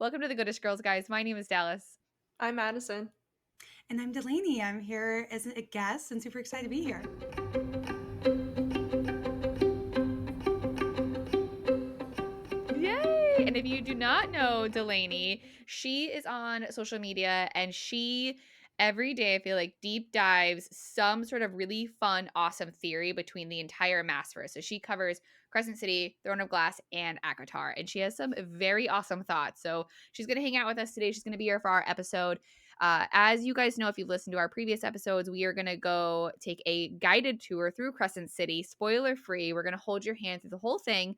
Welcome to the Goodish Girls, guys. My name is Dallas. I'm Madison. And I'm Delanie. I'm here as a guest and super excited to be here. Yay! And if you do not know Delanie, she is on social media and she every day, I feel like, deep dives some sort of really fun, awesome theory between the entire Maasverse. So she covers Crescent City, Throne of Glass, and ACOTAR. And she has some very awesome thoughts. So she's going to hang out with us today. She's going to be here for our episode. As you guys know, if you've listened to our previous episodes, we are going to go take a guided tour through Crescent City, spoiler free. We're going to hold your hand through the whole thing.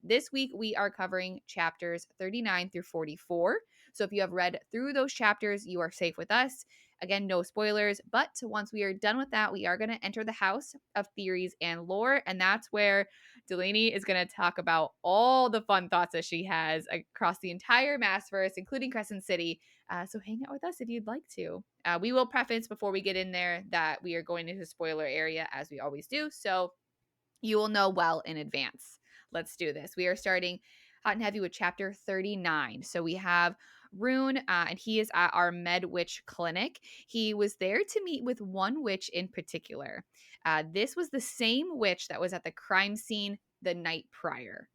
This week, we are covering chapters 39 through 44. So if you have read through those chapters, you are safe with us. Again, no spoilers, but once we are done with that, we are going to enter the house of theories and lore, and that's where Delanie is going to talk about all the fun thoughts that she has across the entire Maasverse, including Crescent City. So hang out with us if you'd like to. We will preface before we get in there that we are going into the spoiler area, as we always do, so you will know well in advance. Let's do this. We are starting hot and heavy with chapter 39. So we have Rune, and he is at our Med Witch clinic. He was there to meet with one witch in particular. This was the same witch that was at the crime scene the night prior.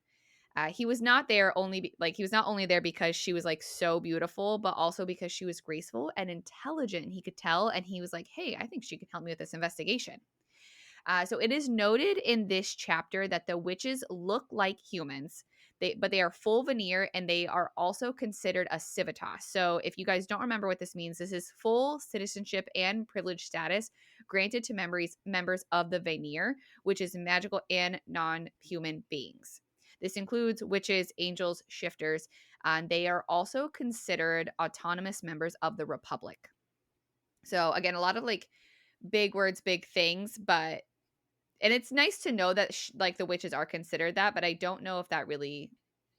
He was not there he was not only there because she was like so beautiful, but also because she was graceful and intelligent. He could tell, and he was like, "Hey, I think she can help me with this investigation." So it is noted in this chapter that the witches look like humans, but they are full veneer, and they are also considered a civitas. So if you guys don't remember what this means, this is full citizenship and privilege status granted to members of the veneer, which is magical and non-human beings. This includes witches, angels, shifters, and they are also considered autonomous members of the Republic. So again, a lot of like big words, big things, but and it's nice to know that like the witches are considered that, but I don't know if that really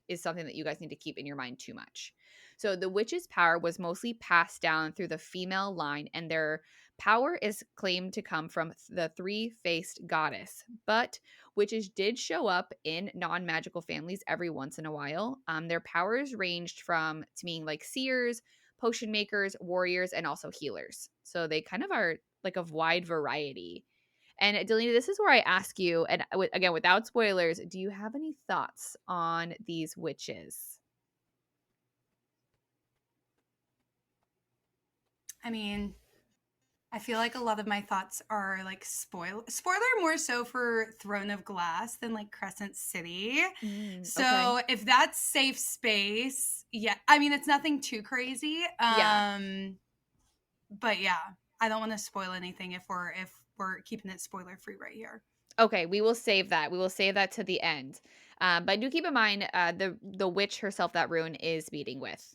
is something that you guys need to keep in your mind too much. So the witches' power was mostly passed down through the female line, and their power is claimed to come from the three-faced goddess. But witches did show up in non-magical families every once in a while. Their powers ranged from to being like seers, potion makers, warriors, and also healers. So they kind of are like of wide variety. And Delina, this is where I ask you, and again, without spoilers, do you have any thoughts on these witches? I mean, I feel like a lot of my thoughts are like spoiler more so for Throne of Glass than like Crescent City. So Okay. if that's safe space, yeah. I mean, it's nothing too crazy. Yeah. But yeah, I don't want to spoil anything if we're keeping it spoiler free right here. Okay, we will save that. We will save that to the end. But do keep in mind the witch herself that Rune is meeting with.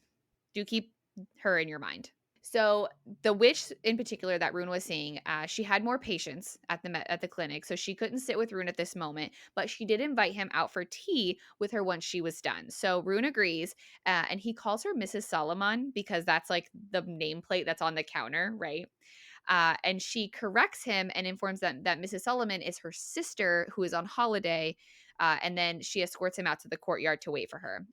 Do keep her in your mind. So the witch in particular that Rune was seeing, she had more patients at the clinic, so she couldn't sit with Rune at this moment. But she did invite him out for tea with her once she was done. So Rune agrees, and he calls her Mrs. Solomon because that's like the nameplate that's on the counter, right? And she corrects him and informs them that Mrs. Solomon is her sister who is on holiday. And then she escorts him out to the courtyard to wait for her.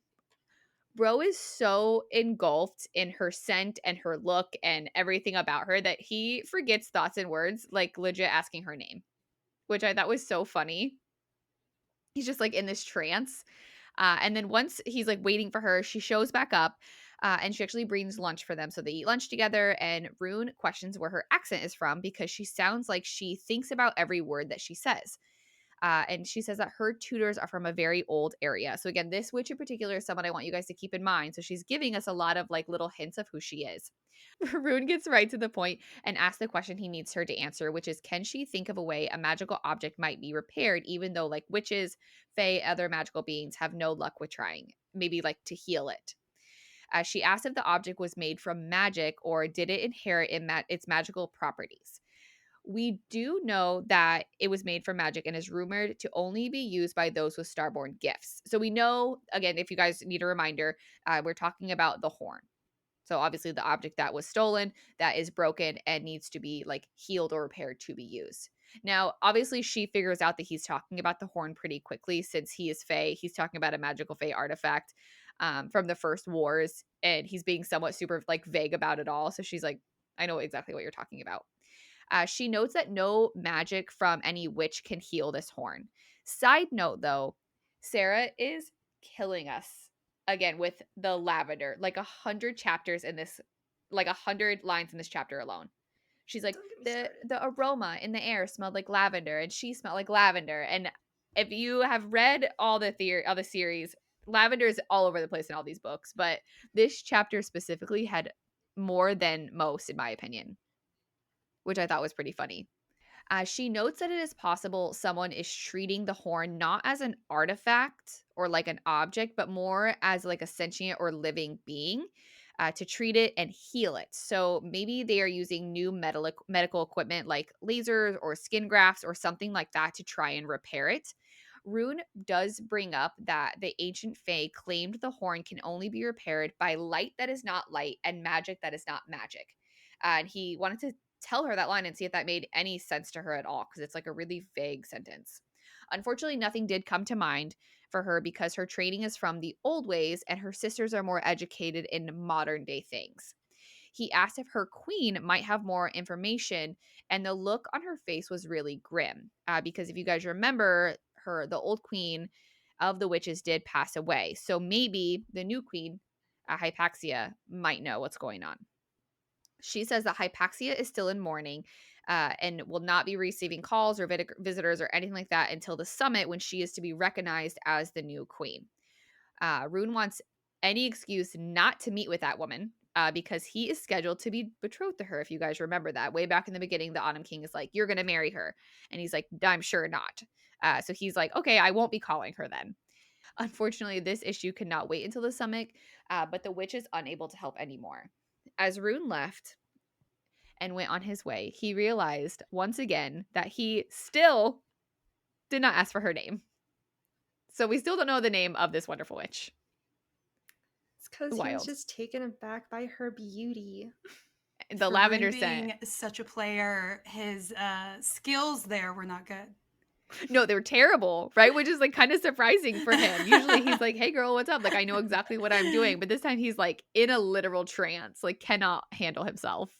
Bro is so engulfed in her scent and her look and everything about her that he forgets thoughts and words, like legit asking her name, which I thought was so funny. He's just like in this trance. And then once he's like waiting for her, she shows back up, and she actually brings lunch for them. So they eat lunch together, and Rune questions where her accent is from because she sounds like she thinks about every word that she says. And she says that her tutors are from a very old area. So again, this witch in particular is someone I want you guys to keep in mind. So she's giving us a lot of like little hints of who she is. Rune gets right to the point and asks the question he needs her to answer, which is, can she think of a way a magical object might be repaired, even though like witches, fae, other magical beings have no luck with trying, maybe like to heal it? She asked if the object was made from magic or did it inherit its magical properties. We do know that it was made from magic and is rumored to only be used by those with starborn gifts. So we know, again, if you guys need a reminder, we're talking about the horn. So obviously the object that was stolen, that is broken and needs to be like healed or repaired to be used. Now, obviously she figures out that he's talking about the horn pretty quickly since he is Fae. He's talking about a magical Fae artifact. from the first wars, and he's being somewhat super like vague about it all. So she's like, I know exactly what you're talking about. She notes that no magic from any witch can heal this horn. Side note, though, Sarah is killing us again with the lavender. Like 100 chapters in this, like 100 lines in this chapter alone. She's like, the aroma in the air smelled like lavender, and she smelled like lavender. And if you have read all the series, lavender is all over the place in all these books, but this chapter specifically had more than most, in my opinion, which I thought was pretty funny. She notes that it is possible someone is treating the horn not as an artifact or like an object, but more as like a sentient or living being, to treat it and heal it. So maybe they are using new medical equipment like lasers or skin grafts or something like that to try and repair it. Rune does bring up that the ancient Fae claimed the horn can only be repaired by light that is not light and magic that is not magic. And he wanted to tell her that line and see if that made any sense to her at all, because it's like a really vague sentence. Unfortunately, nothing did come to mind for her because her training is from the old ways and her sisters are more educated in modern day things. He asked if her queen might have more information, and the look on her face was really grim, because if you guys remember, the old queen of the witches did pass away. So maybe the new queen, Hypaxia, might know what's going on. She says that Hypaxia is still in mourning, and will not be receiving calls or visitors or anything like that until the summit, when she is to be recognized as the new queen. Rune wants any excuse not to meet with that woman, because he is scheduled to be betrothed to her. If you guys remember that, way back in the beginning, the Autumn King is like, you're going to marry her. And he's like, I'm sure not. So he's like, okay, I won't be calling her then. Unfortunately, this issue could not wait until the summit, but the witch is unable to help anymore. As Rune left and went on his way, he realized once again that he still did not ask for her name. So we still don't know the name of this wonderful witch. It's because he was just taken aback by her beauty. The lavender being scent. Such a player, his skills there were not good. No, they were terrible, right? Which is like kind of surprising for him. Usually he's like, hey girl, what's up? Like, I know exactly what I'm doing. But this time he's like in a literal trance, like cannot handle himself.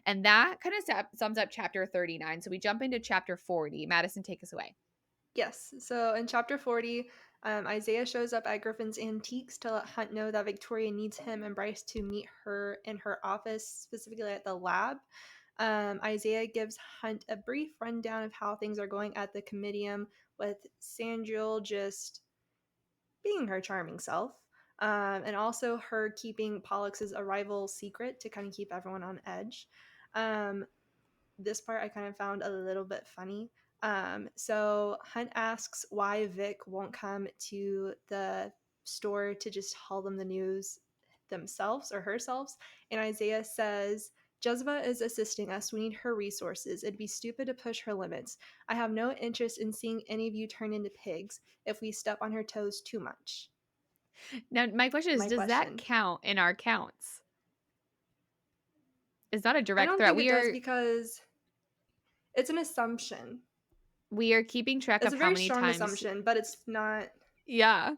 And that kind of sums up chapter 39. So we jump into chapter 40. Madison, take us away. Yes. So in chapter 40, Isaiah shows up at Griffin's Antiques to let Hunt know that Victoria needs him and Bryce to meet her in her office, specifically at the lab. Isaiah gives Hunt a brief rundown of how things are going at the Comitium, with Sandriel just being her charming self, and also her keeping Pollux's arrival secret to kind of keep everyone on edge. This part I kind of found a little bit funny. So Hunt asks why Vic won't come to the store to just tell them the news themselves or herself, and Isaiah says, Jezebel is assisting us. We need her resources. It'd be stupid to push her limits. I have no interest in seeing any of you turn into pigs if we step on her toes too much. Now, my question is, does that count in our counts? It's not a direct threat. I don't think it does, because it's an assumption. We are keeping track of how many times. It's a very strong assumption, but it's not. Yeah.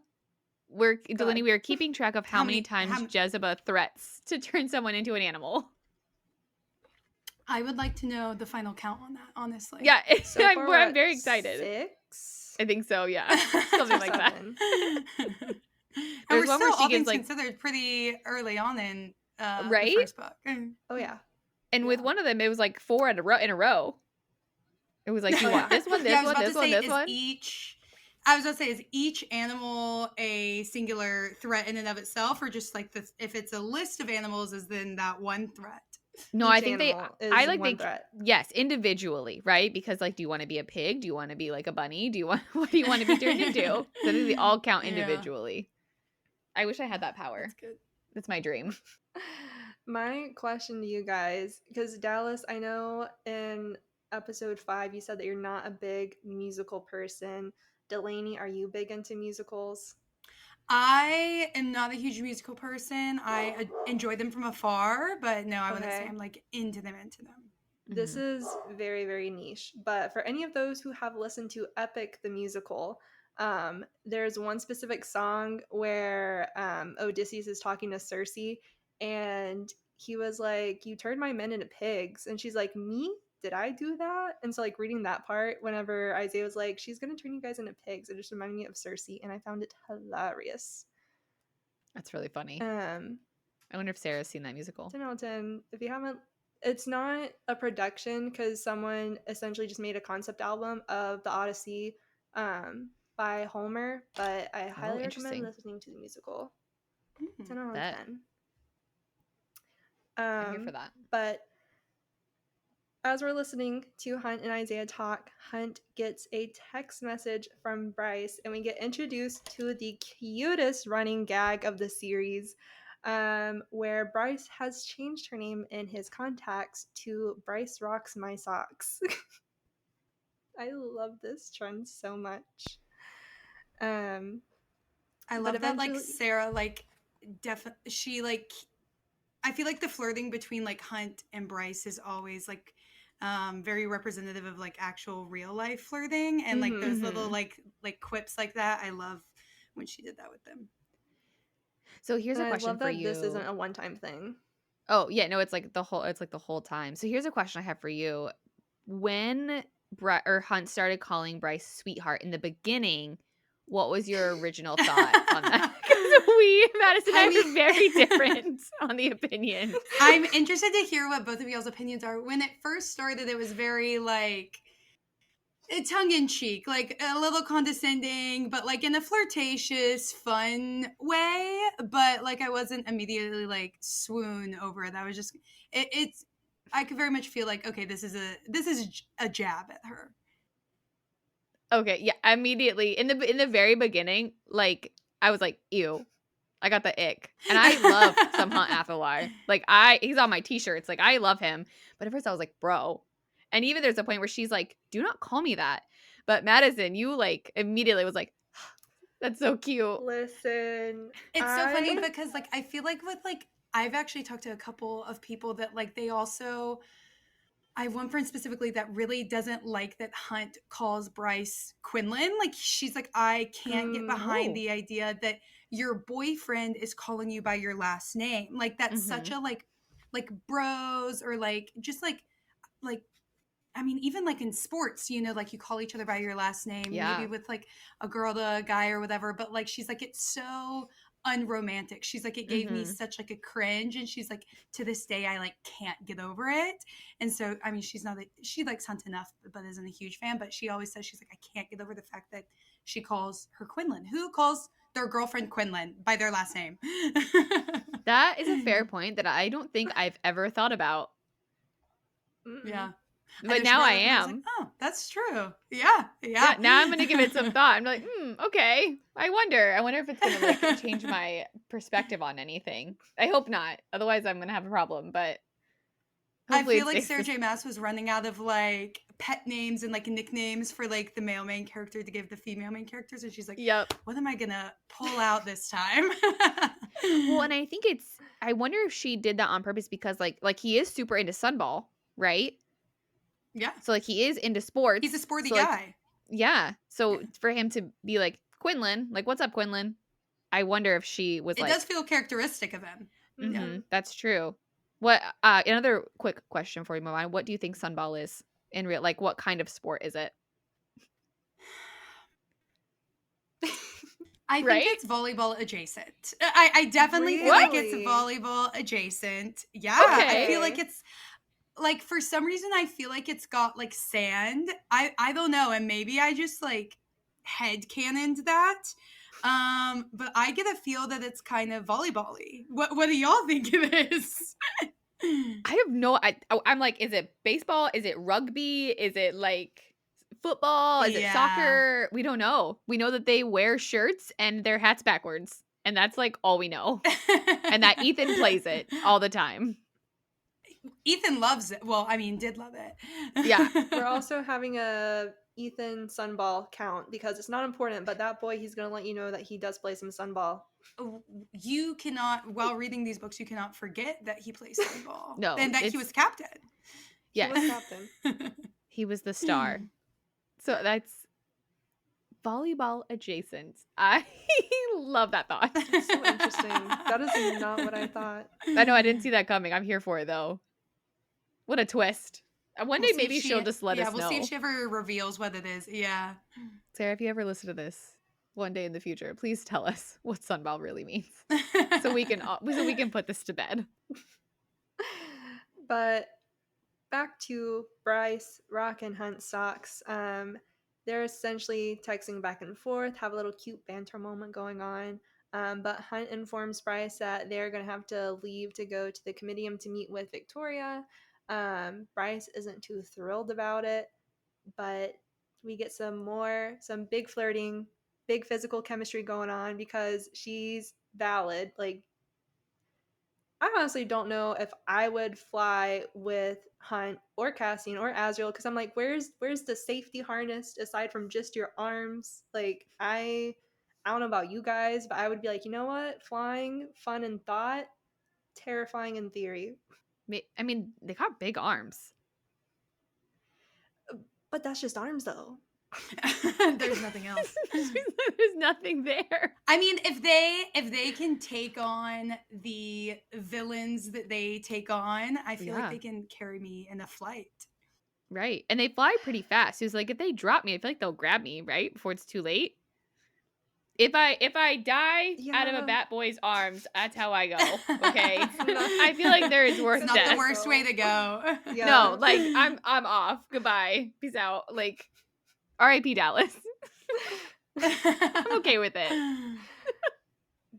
Delanie, we are keeping track of how many times Jezebel threats to turn someone into an animal. I would like to know the final count on that, honestly. Yeah, so I'm very excited. 6? I think so, yeah. Something like that. And we're still, all things considered, pretty early on in the first book. Oh, yeah. And with one of them, it was like 4 in a row. It was like, you want this one, this one, this one, this one? I was going to say, is each animal a singular threat in and of itself, or just like if it's a list of animals, is then that one threat? No, I think yes, individually, right? Because like, do you want to be a pig? Do you want to be like a bunny? What do you want to be turned into? So they all count individually. I wish I had that power. That's good. That's my dream. My question to you guys, because Dallas, I know in episode 5 you said that you're not a big musical person. Delanie, are you big into musicals? I am not a huge musical person. I enjoy them from afar, but no, I wouldn't say I'm like into them. This is very, very niche. But for any of those who have listened to Epic the Musical, There's one specific song where Odysseus is talking to Circe, and he was like, "You turned my men into pigs," and she's like, "Me? Did I do that?" And so, like, reading that part, whenever Isaiah was like, "She's gonna turn you guys into pigs," it just reminded me of Circe, and I found it hilarious. That's really funny. I wonder if Sarah's seen that musical. 10 out of 10. If you haven't, it's not a production because someone essentially just made a concept album of the Odyssey by Homer, but I highly recommend listening to the musical. 10 out of 10. I'm here for that. But as we're listening to Hunt and Isaiah talk, Hunt gets a text message from Bryce, and we get introduced to the cutest running gag of the series, where Bryce has changed her name in his contacts to Bryce Rocks My Socks. I love this trend so much. I love that, like, Sarah, like, she, like, I feel like the flirting between, like, Hunt and Bryce is always, like, very representative of, like, actual real life flirting, and like those little like quips like that. I love when she did that with them. So here's a question for you. This isn't a one-time thing. Oh yeah, no, it's like the whole time. So here's a question I have for you. When Hunt started calling Bryce sweetheart in the beginning, what was your original thought on that? Because Madison and I are very different on the opinion. I'm interested to hear what both of y'all's opinions are. When it first started, it was very, like, tongue-in-cheek, like, a little condescending, but, like, in a flirtatious, fun way. But, like, I wasn't immediately, like, swoon over it. I was just, it's, I could very much feel like, okay, this is a jab at her. Okay, yeah, immediately in the very beginning, like, I was like, ew, I got the ick, and I love some Hunt Athalar. Like, he's on my t-shirts, like, I love him, but at first I was like, bro, and even there's a point where she's like, do not call me that. But Madison, you, like, immediately was like, that's so cute. Listen, it's so funny because, like, I feel like with, like, I've actually talked to a couple of people that, like, they also. I have one friend specifically that really doesn't like that Hunt calls Bryce Quinlan. Like, she's like, I can't get behind the idea that your boyfriend is calling you by your last name. Like, that's such a, like bros, or, like, just, like, I mean, even, like, in sports, you know, like, you call each other by your last name, maybe with, like, a girl to a guy or whatever. But, like, she's like, it's so unromantic. She's like, it gave me such, like, a cringe, and she's like, to this day I, like, can't get over it. And so, I mean, she likes Hunt enough, but isn't a huge fan. But she always says, she's like, I can't get over the fact that she calls her Quinlan. Who calls their girlfriend Quinlan by their last name? That is a fair point that I don't think I've ever thought about. Yeah. But now I am. Like, oh, that's true. Yeah. Now I'm going to give it some thought. I'm like, okay. I wonder if it's going to, like, change my perspective on anything. I hope not. Otherwise, I'm going to have a problem. But I feel like Sarah J. Maas was running out of, like, pet names and, like, nicknames for, like, the male main character to give the female main characters. And she's like, what am I going to pull out this time? Well, and I think I wonder if she did that on purpose because, like he is super into Sunball, right? Yeah. So, like, he is into sports. He's a sporty guy. Like, yeah. So for him to be like, Quinlan, like, what's up, Quinlan? I wonder if she was it does feel characteristic of him. Yeah. That's true. What another quick question for you, Moana. What do you think Sunball is in real? Like, what kind of sport is it? I think it's volleyball adjacent. I definitely feel like it's volleyball adjacent. Yeah. Okay. I feel like it's, like, for some reason, I feel like it's got, like, sand. I don't know. And maybe I just, like, headcanoned that. But I get a feel that it's kind of volleyball-y. What do y'all think it is? I have I'm like, is it baseball? Is it rugby? Is it, like, football? Is it soccer? We don't know. We know that they wear shirts and their hats backwards. And that's, like, all we know. And that Ethan plays it all the time. Ethan loves it. Well, I mean, did love it. Yeah. We're also having a Ethan Sunball count because it's not important, but that boy, he's going to let you know that he does play some Sunball. You cannot, while reading these books, you cannot forget that he plays Sunball. No. And that he was captain. Yes. He was captain. He was the star. So that's volleyball adjacent. I love that thought. That's so interesting. That is not what I thought. I know, I didn't see that coming. I'm here for it though. What a twist. One day maybe she'll just let us know. We'll see if she ever reveals what it is. Yeah. Sarah, if you ever listen to this one day in the future, please tell us what sunball really means, so we can put this to bed. But back to Bryce, Rock, and Hunt socks. They're essentially texting back and forth, have a little cute banter moment going on. But Hunt informs Bryce that they're going to have to leave to go to the comitium to meet with Victoria. Bryce isn't too thrilled about it, but we get some big flirting, big physical chemistry going on because she's valid. Like, I honestly don't know if I would fly with Hunt or Cassian or Azrael because I'm like, where's the safety harness aside from just your arms? Like, I don't know about you guys, but I would be like, you know what? Flying, fun in thought, terrifying in theory. I mean, they got big arms. But that's just arms, though. There's nothing else. There's nothing there. I mean, if they can take on the villains that they take on, I feel like they can carry me in a flight. Right. And they fly pretty fast. He was like, if they drop me, I feel like they'll grab me, right? Before it's too late. If I die out of a bat boy's arms, that's how I go. Okay. I feel like there is worse death. It's not the worst way to go. Yeah. No, like I'm off. Goodbye. Peace out. Like, R.I.P. Dallas. I'm okay with it.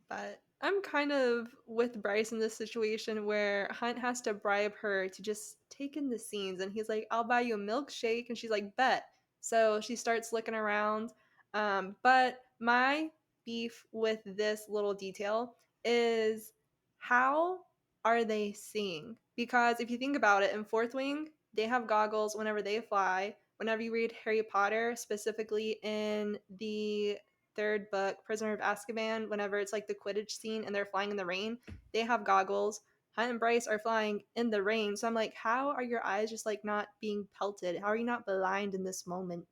But I'm kind of with Bryce in this situation where Hunt has to bribe her to just take in the scenes. And he's like, I'll buy you a milkshake. And she's like, bet. So she starts looking around. But my beef with this little detail is, how are they seeing? Because if you think about it, in Fourth Wing, they have goggles whenever they fly. Whenever you read Harry Potter, specifically in the third book, Prisoner of Azkaban, whenever it's like the Quidditch scene and they're flying in the rain, they have goggles. Hunt and Bryce are flying in the rain. So I'm like, how are your eyes just like not being pelted? How are you not blind in this moment?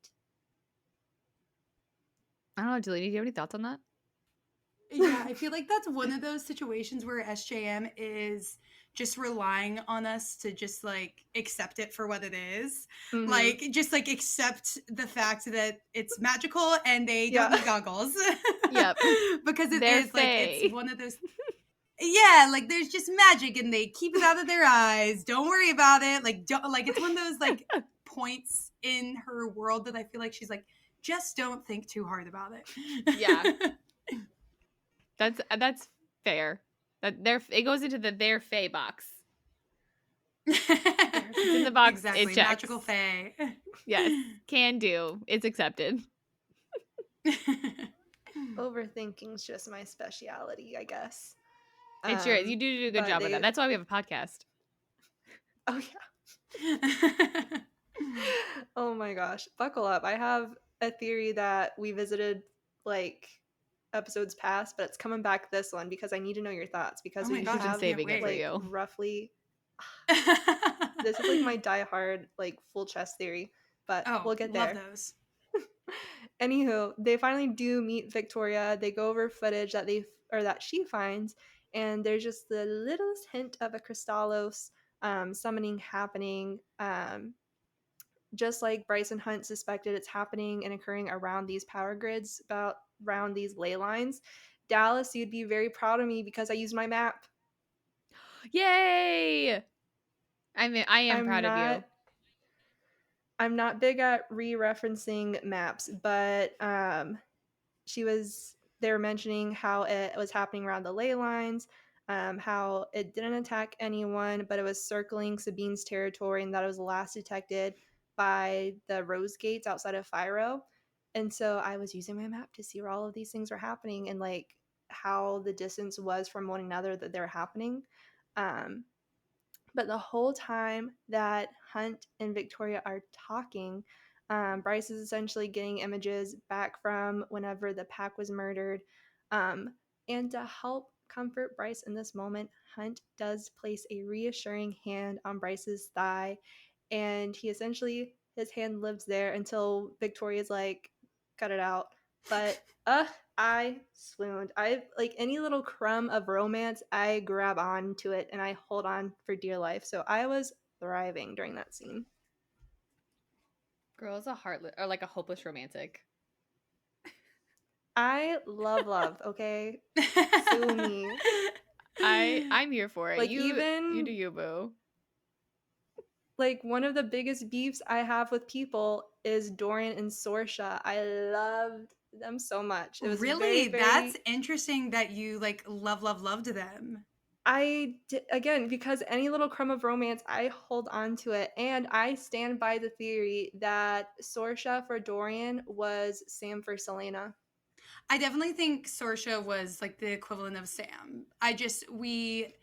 I don't know, Delanie, do you have any thoughts on that? Yeah, I feel like that's one of those situations where SJM is just relying on us to just like accept it for what it is. Mm-hmm. Like, just like accept the fact that it's magical and they don't need goggles. Yep. Because they're like, it's one of those. Yeah, like there's just magic and they keep it out of their eyes. Don't worry about it. Like, it's one of those like points in her world that I feel like she's like, just don't think too hard about it. Yeah. That's fair. It goes into their fae box. It's in the box. Exactly. It checks. Magical fae. Yes. Can do. It's accepted. Overthinking's just my speciality, I guess. It's yours. You do a good job of that. That's why we have a podcast. Oh yeah. Oh my gosh. Buckle up. I have a theory that we visited like episodes past, but it's coming back this one because I need to know your thoughts because we have saving it for like you. Roughly this is like my die-hard like full chest theory, but we'll get there. Love those. Anywho, they finally do meet Victoria. They go over footage that she finds, and there's just the littlest hint of a Crystallos summoning happening. Just like Bryce and Hunt suspected, it's happening and occurring around these power grids, around these ley lines. Dallas, you'd be very proud of me because I used my map. Yay! I mean, I am proud of you. I'm not big at re-referencing maps, but they were mentioning how it was happening around the ley lines, how it didn't attack anyone, but it was circling Sabine's territory, and that it was last detected by the Rose Gates outside of Fyro. And so I was using my map to see where all of these things were happening and like how the distance was from one another that they're happening. But the whole time that Hunt and Victoria are talking, Bryce is essentially getting images back from whenever the pack was murdered. And to help comfort Bryce in this moment, Hunt does place a reassuring hand on Bryce's thigh, and his hand lives there until Victoria's like, cut it out. But I swooned. I like any little crumb of romance, I grab on to it and I hold on for dear life. So I was thriving during that scene. Girl's a heartless or like a hopeless romantic. I love, okay? Sue me. I'm here for it. Like You do even you, boo. like one of the biggest beefs I have with people is Dorian and Sorsha. I loved them so much. It was Really? very, That's very. interesting that you like loved them. Again, because any little crumb of romance, I hold on to it. And I stand by the theory that Sorsha for Dorian was Sam for Selena. I definitely think Sorsha was like the equivalent of Sam. We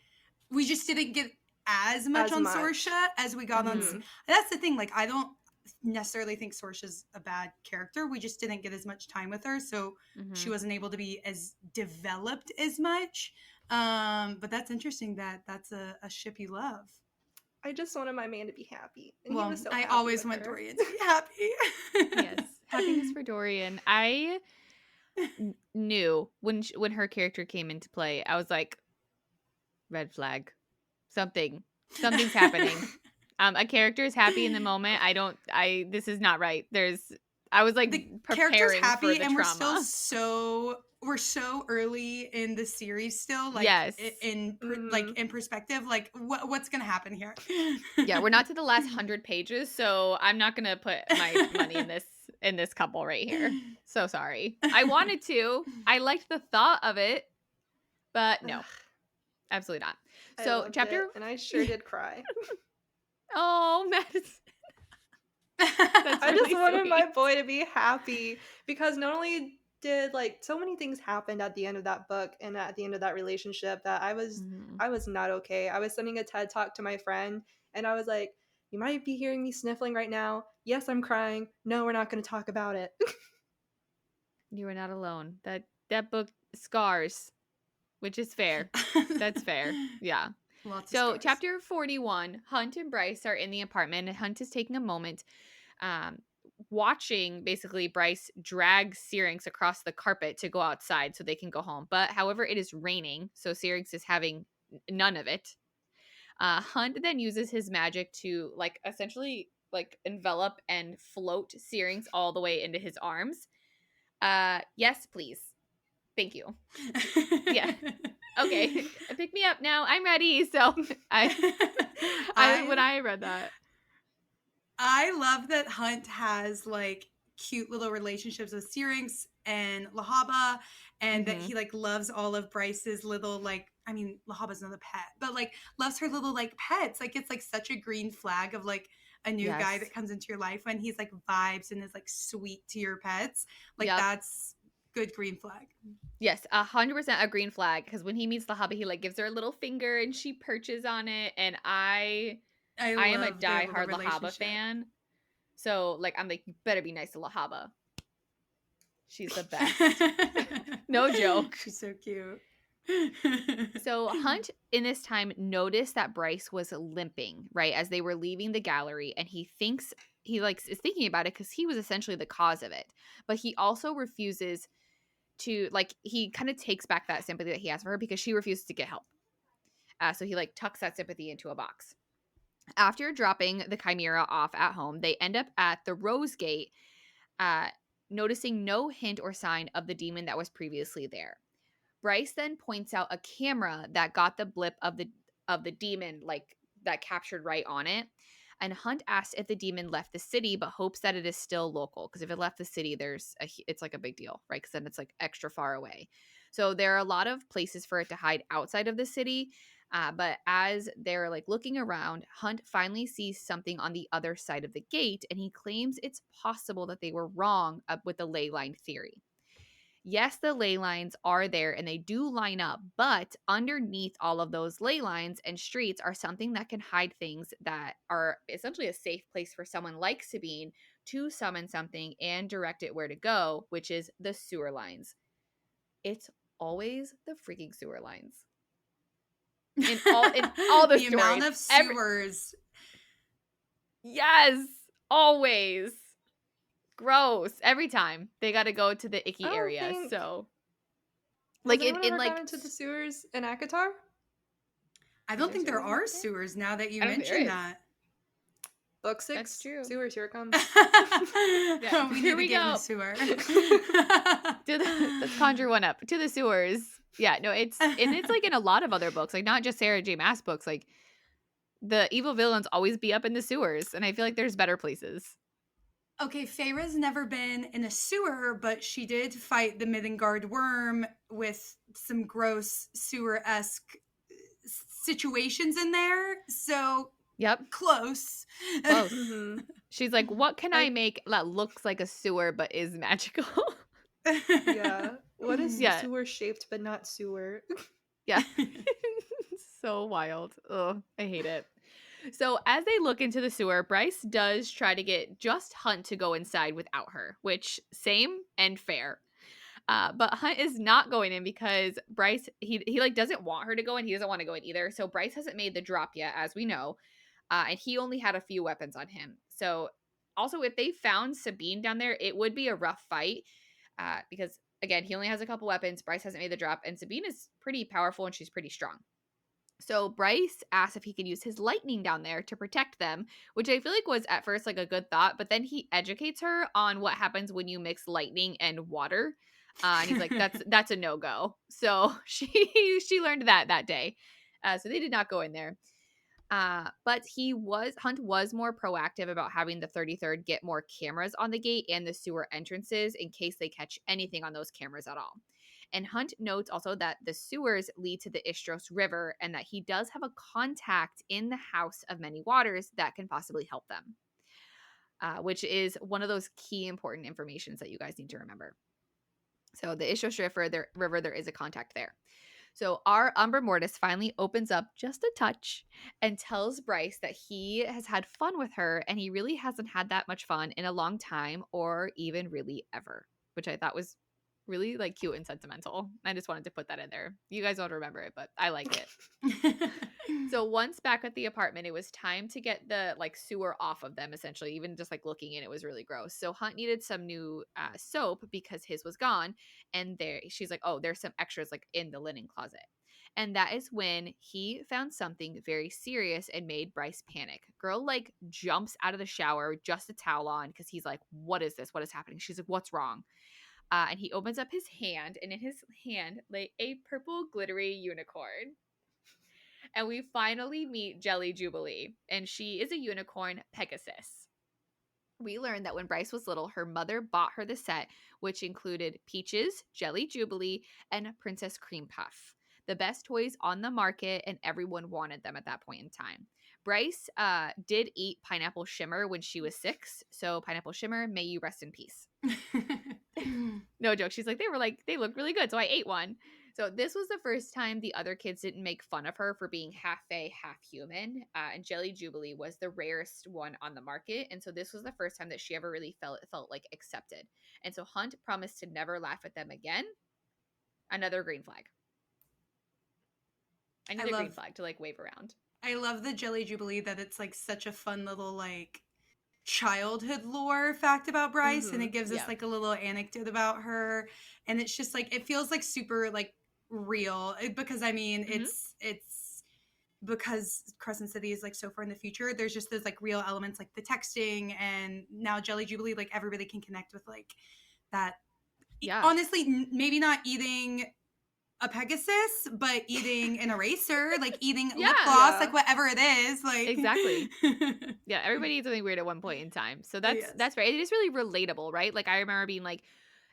just didn't get as much As on much. Sorsha as we got on. Mhm. That's the thing. Like, I don't necessarily think Sorsha's a bad character. We just didn't get as much time with her, so she wasn't able to be as developed as much. But that's interesting that that's a ship you love. I just wanted my man to be happy. And he Well, was so I happy always with want her. Dorian to be happy. Yes, happiness for Dorian. I knew when her character came into play, I was like, red flag. Something's happening. A character is happy in the moment. This is not right. I was like The character's preparing for happy the and trauma. we're so early in the series still, like Yes. in perspective, like what's gonna happen here? Yeah, we're not to the last 100 pages, so I'm not gonna put my money in this couple right here. So sorry. I wanted to. I liked the thought of it, but no, absolutely not. I So loved chapter it, and I sure did cry. Oh, Madison. I just really wanted sweet. my boy to be happy because not only did like so many things happened at the end of that book and at the end of that relationship that I was not okay. I was sending a TED talk to my friend and I was like, you might be hearing me sniffling right now. Yes, I'm crying. No, we're not going to talk about it. You are not alone. That book scars, which is fair. That's fair. Yeah. Lots So of scars. chapter 41, Hunt and Bryce are in the apartment and Hunt is taking a moment watching basically Bryce drag Syrinx across the carpet to go outside so they can go home. But however, it is raining, so Syrinx is having none of it. Hunt then uses his magic to like essentially like envelop and float Syrinx all the way into his arms. Yes, please. Thank you. Yeah. Okay. Pick me up now. I'm ready. So when I read that. I love that Hunt has like cute little relationships with Syrinx and Lahaba, and that he like loves all of Bryce's little like, I mean, Lahaba's not a pet, but like loves her little like pets. Like it's like such a green flag of like a new guy that comes into your life when he's like vibes and is like sweet to your pets. Like that's good green flag. Yes, 100% a green flag, because when he meets Lahaba, he like gives her a little finger and she perches on it, and I am a diehard Lahaba fan. So like I'm like, you better be nice to Lahaba. She's the best. No joke. She's so cute. So Hunt in this time noticed that Bryce was limping, right, as they were leaving the gallery, and he is thinking about it because he was essentially the cause of it. But he also refuses to, like, he kind of takes back that sympathy that he has for her because she refuses to get help. So he like tucks that sympathy into a box. After dropping the Chimera off at home, they end up at the Rose Gate, noticing no hint or sign of the demon that was previously there. Bryce then points out a camera that got the blip of the demon, like that captured right on it. And Hunt asks if the demon left the city, but hopes that it is still local. Because if it left the city, it's like a big deal, right? Because then it's like extra far away. So there are a lot of places for it to hide outside of the city. But as they're like looking around, Hunt finally sees something on the other side of the gate, and he claims it's possible that they were wrong with the ley line theory. Yes, the ley lines are there and they do line up, but underneath all of those ley lines and streets are something that can hide things that are essentially a safe place for someone like Sabine to summon something and direct it where to go, which is the sewer lines. It's always the freaking sewer lines. In all the stories. Amount of sewers. Yes, always. Gross. Every time they got to go to the icky I don't area. think- So, Has like anyone in ever like gone into the sewers in ACOTAR? I don't There's think there always are there. sewers now that you I don't think there mention is. that. Book 6. That's true. Sewers, here it comes. Yeah, We here need we to get in go. the sewer. Let's conjure one up to the sewers. Yeah, no, it's like in a lot of other books, like not just Sarah J. Maas books. Like the evil villains always be up in the sewers, and I feel like there's better places. Okay, Feyre's never been in a sewer, but she did fight the Midgard worm with some gross sewer-esque situations in there. So Yep, close. close. Mhm. She's like, what can I make that looks like a sewer but is magical? Yeah. What is Yeah. sewer shaped but not sewer? Yeah. So wild. Ugh, I hate it. So as they look into the sewer, Bryce does try to get just Hunt to go inside without her, which same and fair. But Hunt is not going in because Bryce, he like doesn't want her to go in. He doesn't want to go in either. So Bryce hasn't made the drop yet, as we know. And he only had a few weapons on him. So also, if they found Sabine down there, it would be a rough fight because, again, he only has a couple weapons. Bryce hasn't made the drop. And Sabine is pretty powerful and she's pretty strong. So Bryce asked if he could use his lightning down there to protect them, which I feel like was at first like a good thought. But then he educates her on what happens when you mix lightning and water. And he's like, that's a no-go. So she learned that day. So they did not go in there. But Hunt was more proactive about having the 33rd get more cameras on the gate and the sewer entrances in case they catch anything on those cameras at all. And Hunt notes also that the sewers lead to the Istros River and that he does have a contact in the House of Many Waters that can possibly help them, which is one of those key important informations that you guys need to remember. So the Istros River, there is a contact there. So our Umbra Mortis finally opens up just a touch and tells Bryce that he has had fun with her and he really hasn't had that much fun in a long time or even really ever, which I thought was really like cute and sentimental. I just wanted to put that in there. You guys won't remember it, but I like it. So once back at the apartment, it was time to get the like sewer off of them, essentially. Even just like looking in, it was really gross. So Hunt needed some new soap because his was gone. And she's like, oh, there's some extras like in the linen closet. And that is when he found something very serious and made Bryce panic. Girl like jumps out of the shower with just a towel on because he's like, what is this? What is happening? She's like, what's wrong? And he opens up his hand, and in his hand lay a purple glittery unicorn. And we finally meet Jelly Jubilee, and she is a unicorn Pegasus. We learned that when Bryce was little, her mother bought her the set, which included Peaches, Jelly Jubilee, and Princess Cream Puff. The best toys on the market, and everyone wanted them at that point in time. Bryce did eat Pineapple Shimmer when she was 6, so Pineapple Shimmer, may you rest in peace. No joke. She's like, they look really good, so I ate one. So this was the first time the other kids didn't make fun of her for being half fae, half human. And Jelly Jubilee was the rarest one on the market. And so this was the first time that she ever really felt like accepted. And so Hunt promised to never laugh at them again. Another green flag. I need a green flag to like wave around. I love the Jelly Jubilee that it's like such a fun little like childhood lore fact about Bryce, and it gives us like a little anecdote about her, and it's just like it feels like super like real because I mean it's because Crescent City is like so far in the future. There's just those like real elements like the texting, and now Jelly Jubilee, like everybody can connect with like that. Yeah, honestly, maybe not eating a Pegasus, but eating an eraser, like eating lip gloss, like whatever it is, like exactly. Yeah, everybody eats something weird at one point in time, so that's right. It is really relatable, right? Like I remember being like,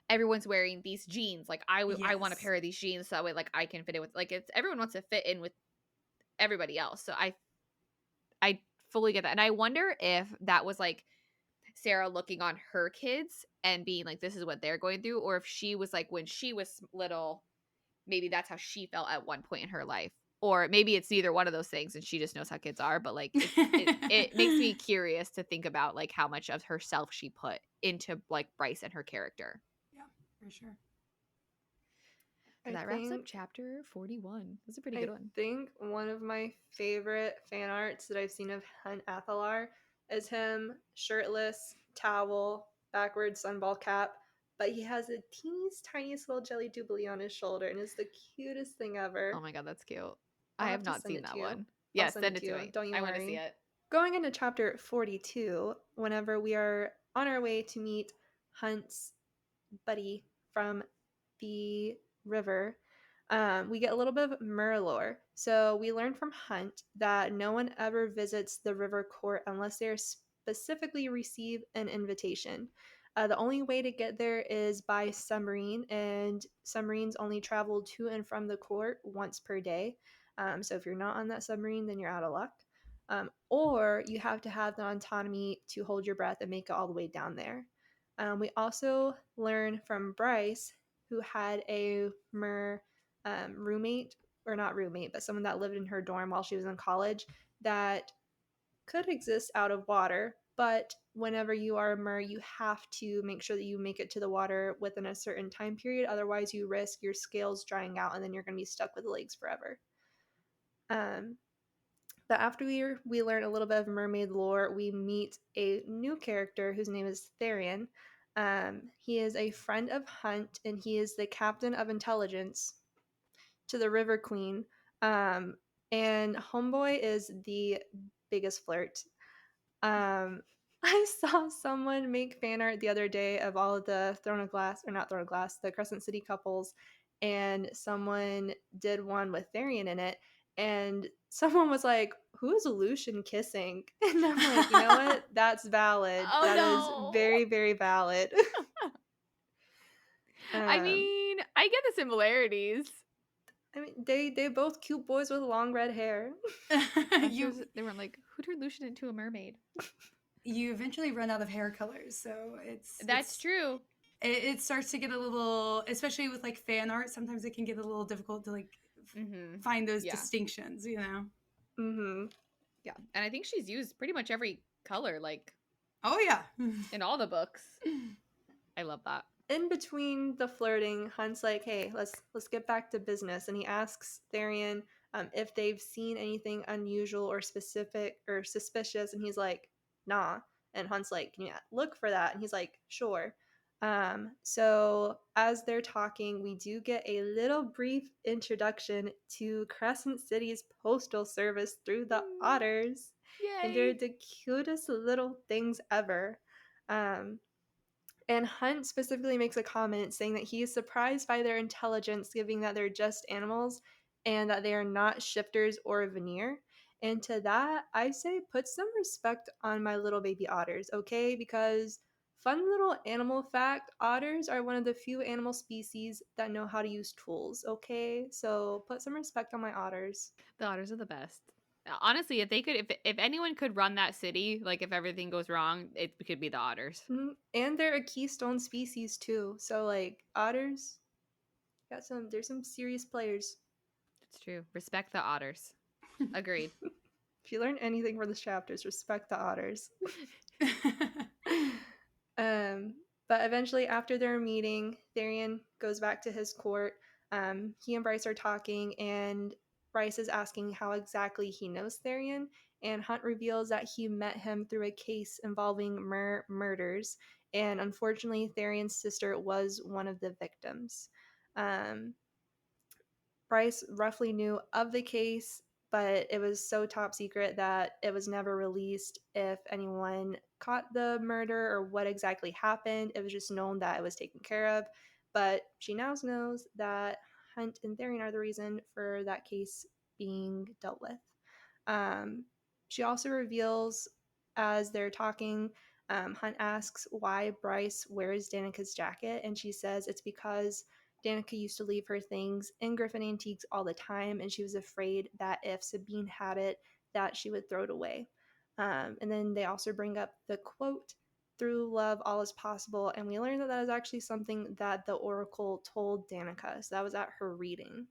everyone's wearing these jeans, like I want a pair of these jeans so that way like I can fit in with, like it's everyone wants to fit in with everybody else. So I fully get that, and I wonder if that was like Sarah looking on her kids and being like, this is what they're going through, or if she was like when she was little. Maybe that's how she felt at one point in her life. Or maybe it's neither one of those things and she just knows how kids are. But like it makes me curious to think about like how much of herself she put into like Bryce and her character. Yeah, for sure. So that wraps up chapter 41. That's a pretty good one. I think one of my favorite fan arts that I've seen of Hunt Athalar is him shirtless, towel, backwards sunball cap, but he has a teeniest, tiniest little jelly doobly on his shoulder, and it's the cutest thing ever. Oh my god, that's cute. I'll I have have to not send seen it that to you. one. I'll Yes, send send it it to to you. me. Don't you I want to worry. see it. Going into chapter 42, whenever we are on our way to meet Hunt's buddy from the river, we get a little bit of Merlore. So we learn from Hunt that no one ever visits the river court unless they specifically receive an invitation. The only way to get there is by submarine, and submarines only travel to and from the court once per day. So if you're not on that submarine, then you're out of luck. Or you have to have the autonomy to hold your breath and make it all the way down there. We also learn from Bryce, who had a roommate, or not roommate, but someone that lived in her dorm while she was in college, that could exist out of water. But whenever you are a mer, you have to make sure that you make it to the water within a certain time period. Otherwise, you risk your scales drying out, and then you're going to be stuck with the legs forever. But after we learn a little bit of mermaid lore, we meet a new character whose name is Therian. He is a friend of Hunt, and he is the captain of intelligence to the River Queen. And Homeboy is the biggest flirt. I saw someone make fan art the other day of all of the the Crescent City couples, and someone did one with Therian in it, and someone was like, "Who is Lucian kissing?" And I'm like, you know what? That's valid. Oh, That is no. very, very valid. I mean, I get the similarities. I mean, they both cute boys with long red hair. They weren't like, who turned Lucian into a mermaid? You eventually run out of hair colors, so That's true. It starts to get a little, especially with like fan art, sometimes it can get a little difficult to like find those distinctions, you know. Yeah, and I think she's used pretty much every color, like, oh yeah, in all the books. I love that. In between the flirting, Hunt's like, "Hey, let's get back to business," and he asks Therian if they've seen anything unusual or specific or suspicious, and he's like, "Nah." And Hunt's like, "Can you look for that?" And he's like, "Sure." So as they're talking, we do get a little brief introduction to Crescent City's postal service through the otters. Yay! And they're the cutest little things ever. And Hunt specifically makes a comment saying that he is surprised by their intelligence, given that they're just animals and that they are not shifters or veneer. And to that, I say put some respect on my little baby otters, okay? Because fun little animal fact, otters are one of the few animal species that know how to use tools, okay? So put some respect on my otters. The otters are the best. Honestly, if anyone could run that city, like if everything goes wrong, it could be the otters. And they're a keystone species too. So like otters, there's some serious players. It's true. Respect the otters. Agreed. If you learn anything from this chapter, is respect the otters. But eventually, after their meeting, Therian goes back to his court. He and Bryce are talking, and Bryce is asking how exactly he knows Therian, and Hunt reveals that he met him through a case involving murders, and unfortunately, Therian's sister was one of the victims. Bryce roughly knew of the case, but it was so top secret that it was never released if anyone caught the murder or what exactly happened. It was just known that it was taken care of. But she now knows that Hunt and Therian are the reason for that case being dealt with. She also reveals, as they're talking, Hunt asks why Bryce wears Danica's jacket, and she says it's because Danica used to leave her things in Griffin Antiques all the time, and she was afraid that if Sabine had it, that she would throw it away. And then they also bring up the quote, "Through love, all is possible," and we learned that that is actually something that the Oracle told Danica, so that was at her reading.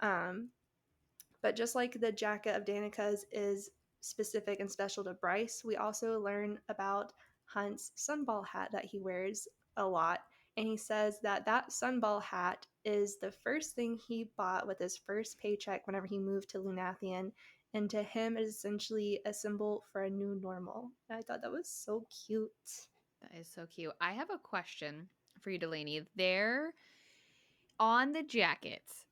But just like the jacket of Danica's is specific and special to Bryce, we also learn about Hunt's sunball hat that he wears a lot. And he says that that sunball hat is the first thing he bought with his first paycheck whenever he moved to Lunathian. And to him, it is essentially a symbol for a new normal. And I thought that was so cute. That is so cute. I have a question for you, Delanie. There on the jackets,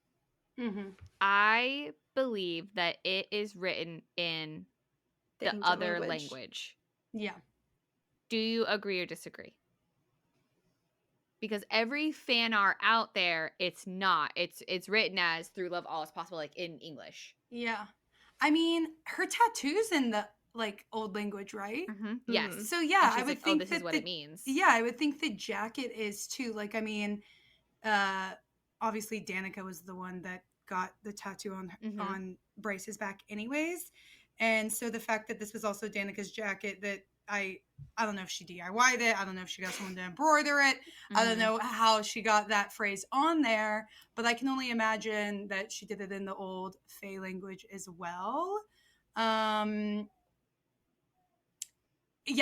Mm-hmm. I believe that it is written in The the ancient other language. language. Yeah. Do you agree or disagree? Because every fan art out there, it's not. It's written as "Through Love All Is Possible," like in English. Yeah. I mean, her tattoo's in the like old language, right? Yes. Mhm. So yeah, And I she's would like, "Oh, think this is that what the it means." yeah, I would think the jacket is too. Like, I mean, uh obviously Danica was the one that got the tattoo on Bryce's back anyways. And so the fact that this was also Danica's jacket, that I don't know if she DIY'd it, I don't know if she got someone to embroider it, I don't know how she got that phrase on there, but I can only imagine that she did it in the old Fey language as well. Yeah,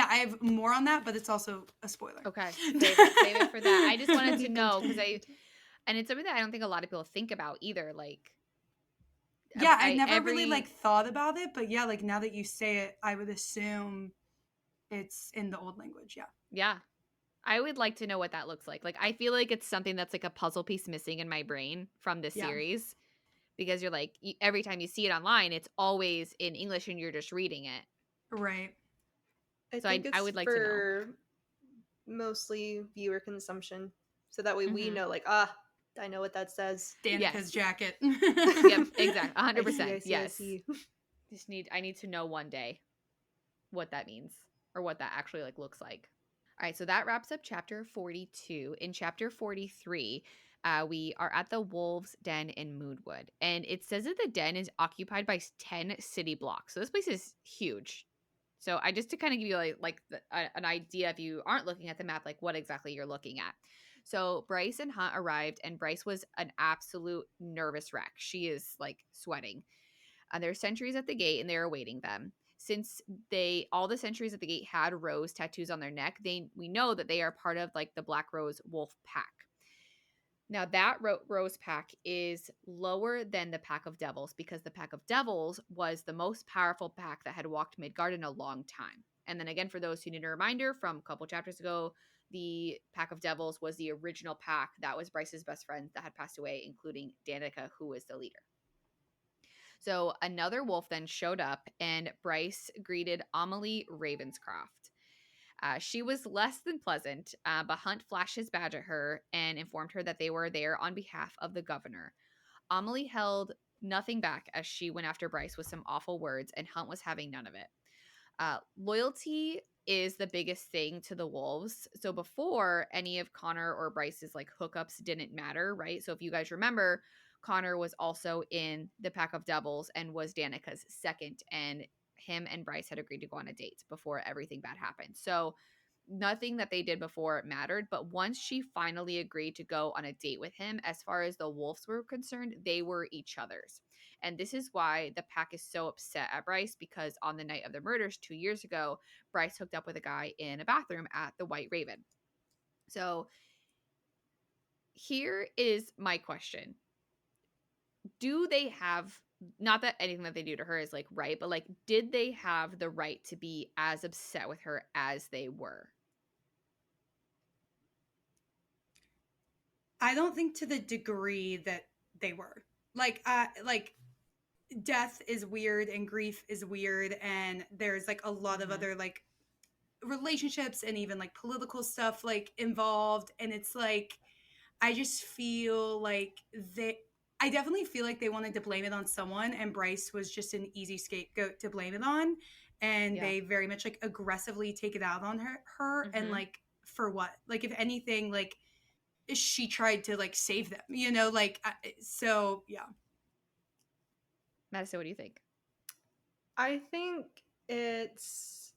I have more on that, but it's also a spoiler. Okay, save it for that. I just wanted to Be know because continued. and it's something that I don't think a lot of people think about either. Like, Yeah, I never really every like thought about it, but yeah, like now that you say it, I would assume it's in the old language. Yeah. yeah, I would like to know what that looks like. Like, I feel like it's something that's like a puzzle piece missing in my brain from this Yeah. series because you're like every time you see it online, it's always in English and you're just reading it. Right. I So think I it's would like to know. for mostly viewer consumption, so that way we Mhm. know, like, I know what that says. Danica's Yes. jacket. Yep, exactly. I 100%. see. Yes. I need to know one day what that means or what that actually like looks like. All right, so that wraps up chapter 42. In chapter 43, we are at the Wolves' Den in Moonwood, and it says that the den is occupied by 10 city blocks. So this place is huge. So I just to kind of give you an idea, if you aren't looking at the map, like what exactly you're looking at. So Bryce and Hunt arrived, and Bryce was an absolute nervous wreck. She is like sweating. There are sentries at the gate, and they're awaiting them. Since all the sentries at the gate had rose tattoos on their neck, we know that they are part of like the Black Rose Wolf Pack. Now that Rose Pack is lower than the Pack of Devils because the Pack of Devils was the most powerful pack that had walked Midgard in a long time. And then again, for those who need a reminder from a couple chapters ago, the Pack of Devils was the original pack that was Bryce's best friend that had passed away, including Danica, who was the leader. So another wolf then showed up, and Bryce greeted Amelie Ravenscroft. She was less than pleasant, but Hunt flashed his badge at her and informed her that they were there on behalf of the governor. Amelie held nothing back as she went after Bryce with some awful words, and Hunt was having none of it. Loyalty is the biggest thing to the wolves. So before, any of Connor or Bryce's like hookups didn't matter, right? So if you guys remember, Connor was also in the Pack of Devils and was Danica's second, and him and Bryce had agreed to go on a date before everything bad happened. So nothing that they did before mattered, but once she finally agreed to go on a date with him, as far as the wolves were concerned, they were each other's. And this is why the pack is so upset at Bryce, because on the night of the murders 2 years ago, Bryce hooked up with a guy in a bathroom at the White Raven. So here is my question. Do they have, not that anything that they do to her is like right, but like, did they have the right to be as upset with her as they were? I don't think to the degree that they were. Like death is weird and grief is weird, and there's like a lot of other like relationships and even like political stuff like involved, and it's like I just feel like I definitely feel like they wanted to blame it on someone, and Bryce was just an easy scapegoat to blame it on, and they very much like aggressively take it out on her and like for what? Like if anything, like she tried to like save them, you know, like so yeah. Madison, what do you think? I think it's,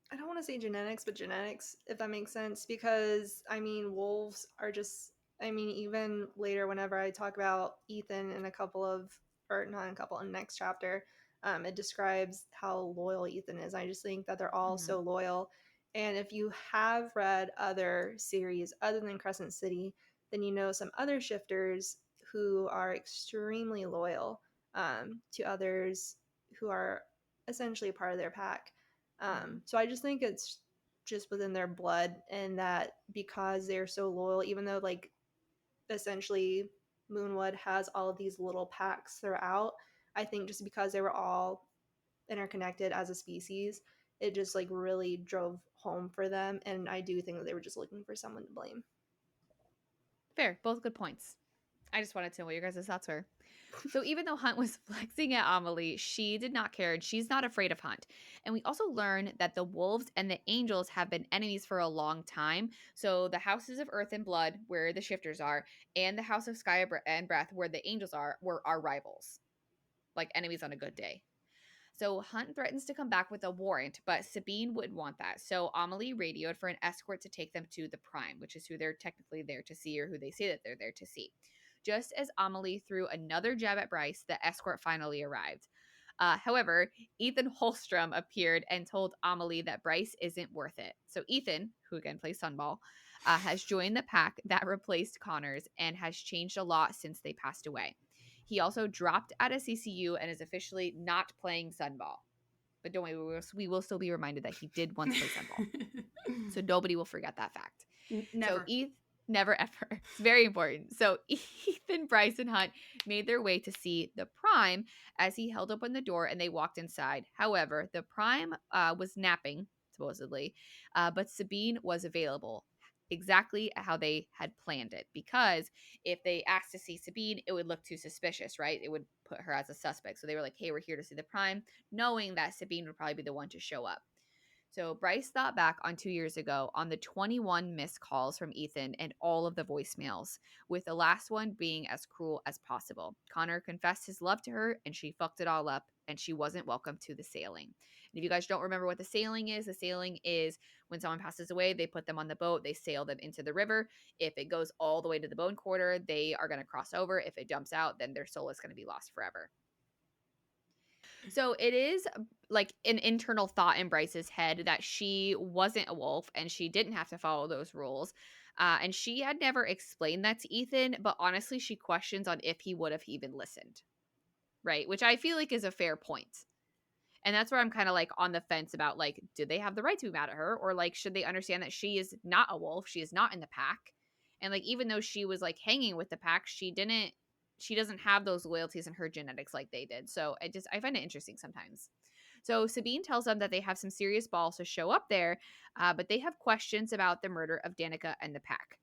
I don't want to say genetics, but genetics, if that makes sense, because I mean, wolves are just, I mean, even later, whenever I talk about Ethan in a couple of, or not in a couple, in the next chapter, it describes how loyal Ethan is. I just think that they're all so loyal. And if you have read other series other than Crescent City, then you know some other shifters who are extremely loyal to others who are essentially part of their pack. So I just think it's just within their blood, and that because they're so loyal, even though like essentially Moonwood has all of these little packs throughout, I think just because they were all interconnected as a species, it just like really drove home for them, and I do think that they were just looking for someone to blame. Fair. Both good points. I just wanted to know what your guys' thoughts were. So even though Hunt was flexing at Amelie, she did not care, and she's not afraid of Hunt. And we also learn that the wolves and the angels have been enemies for a long time. So the houses of Earth and Blood, where the shifters are, and the house of Sky and Breath, where the angels are, were our rivals. Like enemies on a good day. So Hunt threatens to come back with a warrant, but Sabine wouldn't want that. So Amelie radioed for an escort to take them to the Prime, which is who they're technically there to see, or who they say that they're there to see. Just as Amelie threw another jab at Bryce, the escort finally arrived. However, Ethan Holstrom appeared and told Amelie that Bryce isn't worth it. So Ethan, who again plays Sunball, has joined the pack that replaced Connors and has changed a lot since they passed away. He also dropped out of CCU and is officially not playing Sunball. But don't worry, we will still be reminded that he did once play Sunball. So nobody will forget that fact. Never. So never ever. It's very important. So Ethan, Bryce, and Hunt made their way to see the Prime as he held open the door and they walked inside. However, the Prime was napping, supposedly, but Sabine was available. Exactly how they had planned it, because if they asked to see Sabine, it would look too suspicious, right? It would put her as a suspect. So they were like, hey, we're here to see the Prime, knowing that Sabine would probably be the one to show up. So Bryce thought back on 2 years ago on the 21 missed calls from Ethan and all of the voicemails, with the last one being as cruel as possible. Connor confessed his love to her, and she fucked it all up, and she wasn't welcome to the sailing. And if you guys don't remember what the sailing is when someone passes away, they put them on the boat, they sail them into the river. If it goes all the way to the bone quarter, they are going to cross over. If it dumps out, then their soul is going to be lost forever. So it is like an internal thought in Bryce's head that she wasn't a wolf and she didn't have to follow those rules. And she had never explained that to Ethan, but honestly, she questions on if he would have even listened. Right? Which I feel like is a fair point. And that's where I'm kind of like on the fence about like, did they have the right to be mad at her? Or like, should they understand that she is not a wolf? She is not in the pack. And like, even though she was like hanging with the pack, she doesn't have those loyalties in her genetics like they did. So I find it interesting sometimes. So Sabine tells them that they have some serious balls to show up there, but they have questions about the murder of Danica and the pack.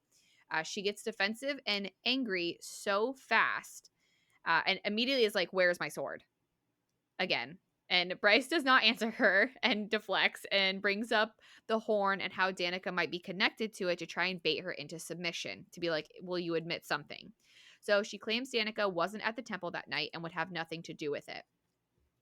She gets defensive and angry so fast and immediately is like, where's my sword? Again. And Bryce does not answer her and deflects and brings up the horn and how Danica might be connected to it to try and bait her into submission, to be like, will you admit something? So she claims Danica wasn't at the temple that night and would have nothing to do with it.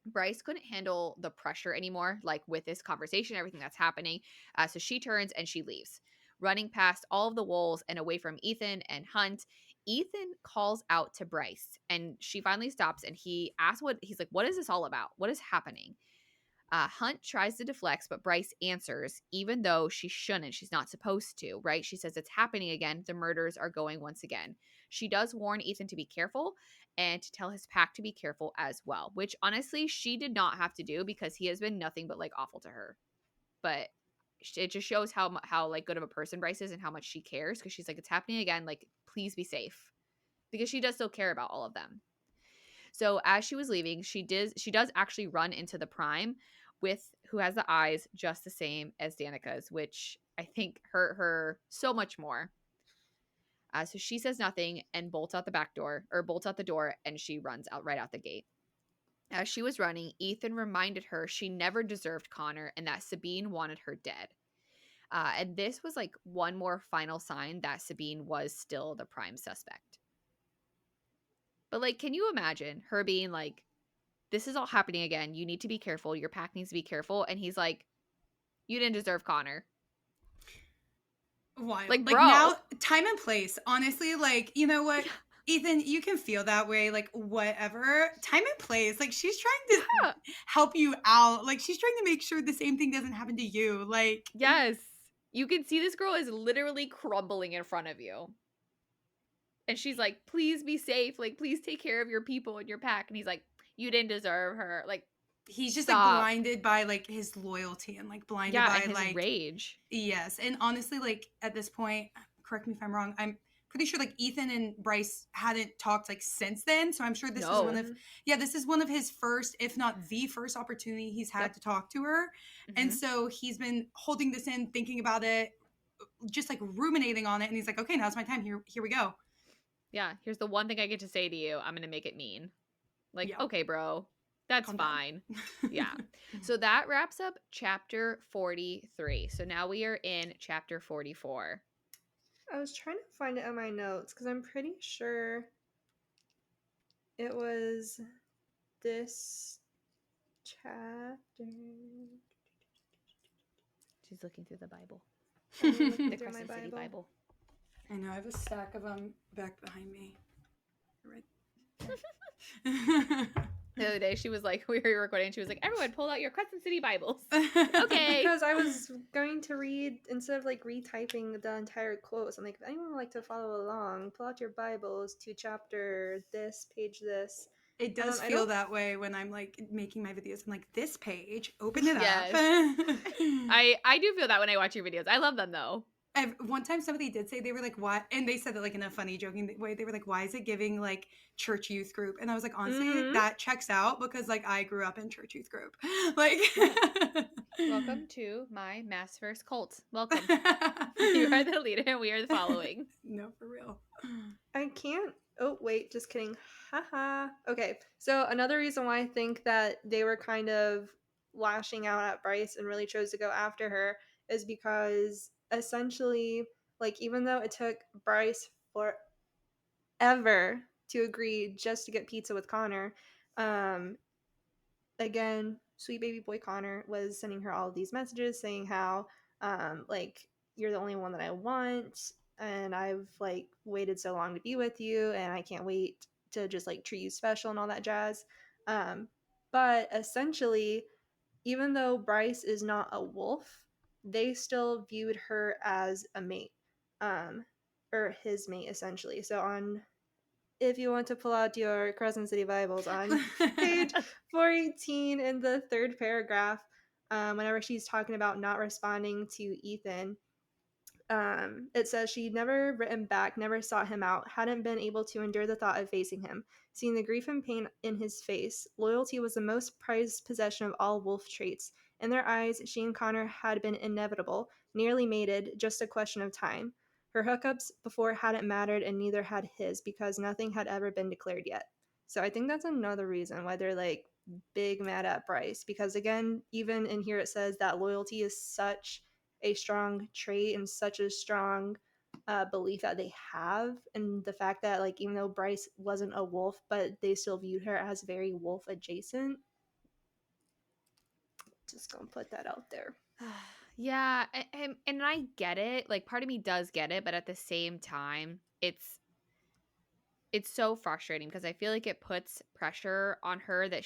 Bryce couldn't handle the pressure anymore, like with this conversation, everything that's happening. So she turns and she leaves, running past all of the wolves and away from Ethan and Hunt. Ethan calls out to Bryce and she finally stops and he asks he's like, what is this all about? What is happening? Hunt tries to deflect, but Bryce answers, even though she shouldn't. She's not supposed to, right? She says it's happening again. The murders are going once again. She does warn Ethan to be careful and to tell his pack to be careful as well, which honestly she did not have to do because he has been nothing but like awful to her. But it just shows how like good of a person Bryce is and how much she cares, because she's like, it's happening again. Like, please be safe, because she does still care about all of them. So as she was leaving, she does actually run into the Prime, who has the eyes just the same as Danica's, which I think hurt her so much more. So she says nothing and bolts out the door, and she runs right out the gate. As she was running, Ethan reminded her she never deserved Connor and that Sabine wanted her dead. And this was like one more final sign that Sabine was still the prime suspect. But like, can you imagine her being like, this is all happening again. You need to be careful. Your pack needs to be careful. And he's like, you didn't deserve Connor. Wild. Like, Like, bro. now, time and place. Honestly, like, you know what? Ethan, you can feel that way. Like, whatever. Time and place. Like, she's trying to help you out. Like, she's trying to make sure the same thing doesn't happen to you. Like, yes. You can see this girl is literally crumbling in front of you. And she's like, please be safe. Like, please take care of your people and your pack. And he's like, you didn't deserve her. Like, he's just like Stop. blinded by like his loyalty and like blinded Yeah, by and his like rage. yes. And honestly, like at this point, correct me if I'm wrong, I'm pretty sure like Ethan and Bryce hadn't talked like since then. So I'm sure this was one No. of this is one of his first, if not the first opportunity he's had Yep. to talk to her. And Mhm. so he's been holding this in, thinking about it, just like ruminating on it. And he's like, okay, now's my time. Here we go. Yeah, here's the one thing I get to say to you. I'm going to make it mean. Like, Yeah. okay, bro. That's Calm down. fine. Yeah. So that wraps up chapter 43. So now we are in chapter 44. I was trying to find it in my notes because I'm pretty sure it was this chapter. She's looking through the Bible. I'm looking The through my Crescent City Bible. I know. I have a stack of them back behind me. Right. The other day, she was like, we were recording, she was like, everyone pull out your Crescent City Bibles. Okay. Because I was going to read, instead of like retyping the entire quotes, I'm like, if anyone would like to follow along, pull out your Bibles to chapter this, page this. It does feel that way when I'm like making my videos. I'm like, this page, open it Yes. up. I do feel that when I watch your videos. I love them though. One time somebody did say, they were like, why? And they said it like in a funny, joking way. They were like, why is it giving like church youth group? And I was like, honestly, that checks out because like I grew up in church youth group. Like, welcome to my Maasverse cult. Welcome. You are the leader and we are the following. No, for real. I can't. Oh, wait, just kidding. Haha. Okay, so another reason why I think that they were kind of lashing out at Bryce and really chose to go after her is because essentially, like, even though it took Bryce forever to agree just to get pizza with Connor, again, sweet baby boy Connor was sending her all of these messages saying how, like, you're the only one that I want, and I've like waited so long to be with you, and I can't wait to just like treat you special and all that jazz. But essentially, even though Bryce is not a wolf, they still viewed her as a mate, or his mate essentially. So on, if you want to pull out your Crescent City Bibles, on page 418 in the third paragraph, whenever she's talking about not responding to Ethan, it says she'd never written back, never sought him out, hadn't been able to endure the thought of facing him. Seeing the grief and pain in his face, loyalty was the most prized possession of all wolf traits. In their eyes, she and Connor had been inevitable, nearly mated, just a question of time. Her hookups before hadn't mattered, and neither had his, because nothing had ever been declared yet. So I think that's another reason why they're like big mad at Bryce, because again, even in here it says that loyalty is such a strong trait and such a strong belief that they have, and the fact that like even though Bryce wasn't a wolf, but they still viewed her as very wolf adjacent. Just gonna put that out there. Yeah, and I get it. Like, part of me does get it, but at the same time, it's so frustrating because I feel like it puts pressure on her that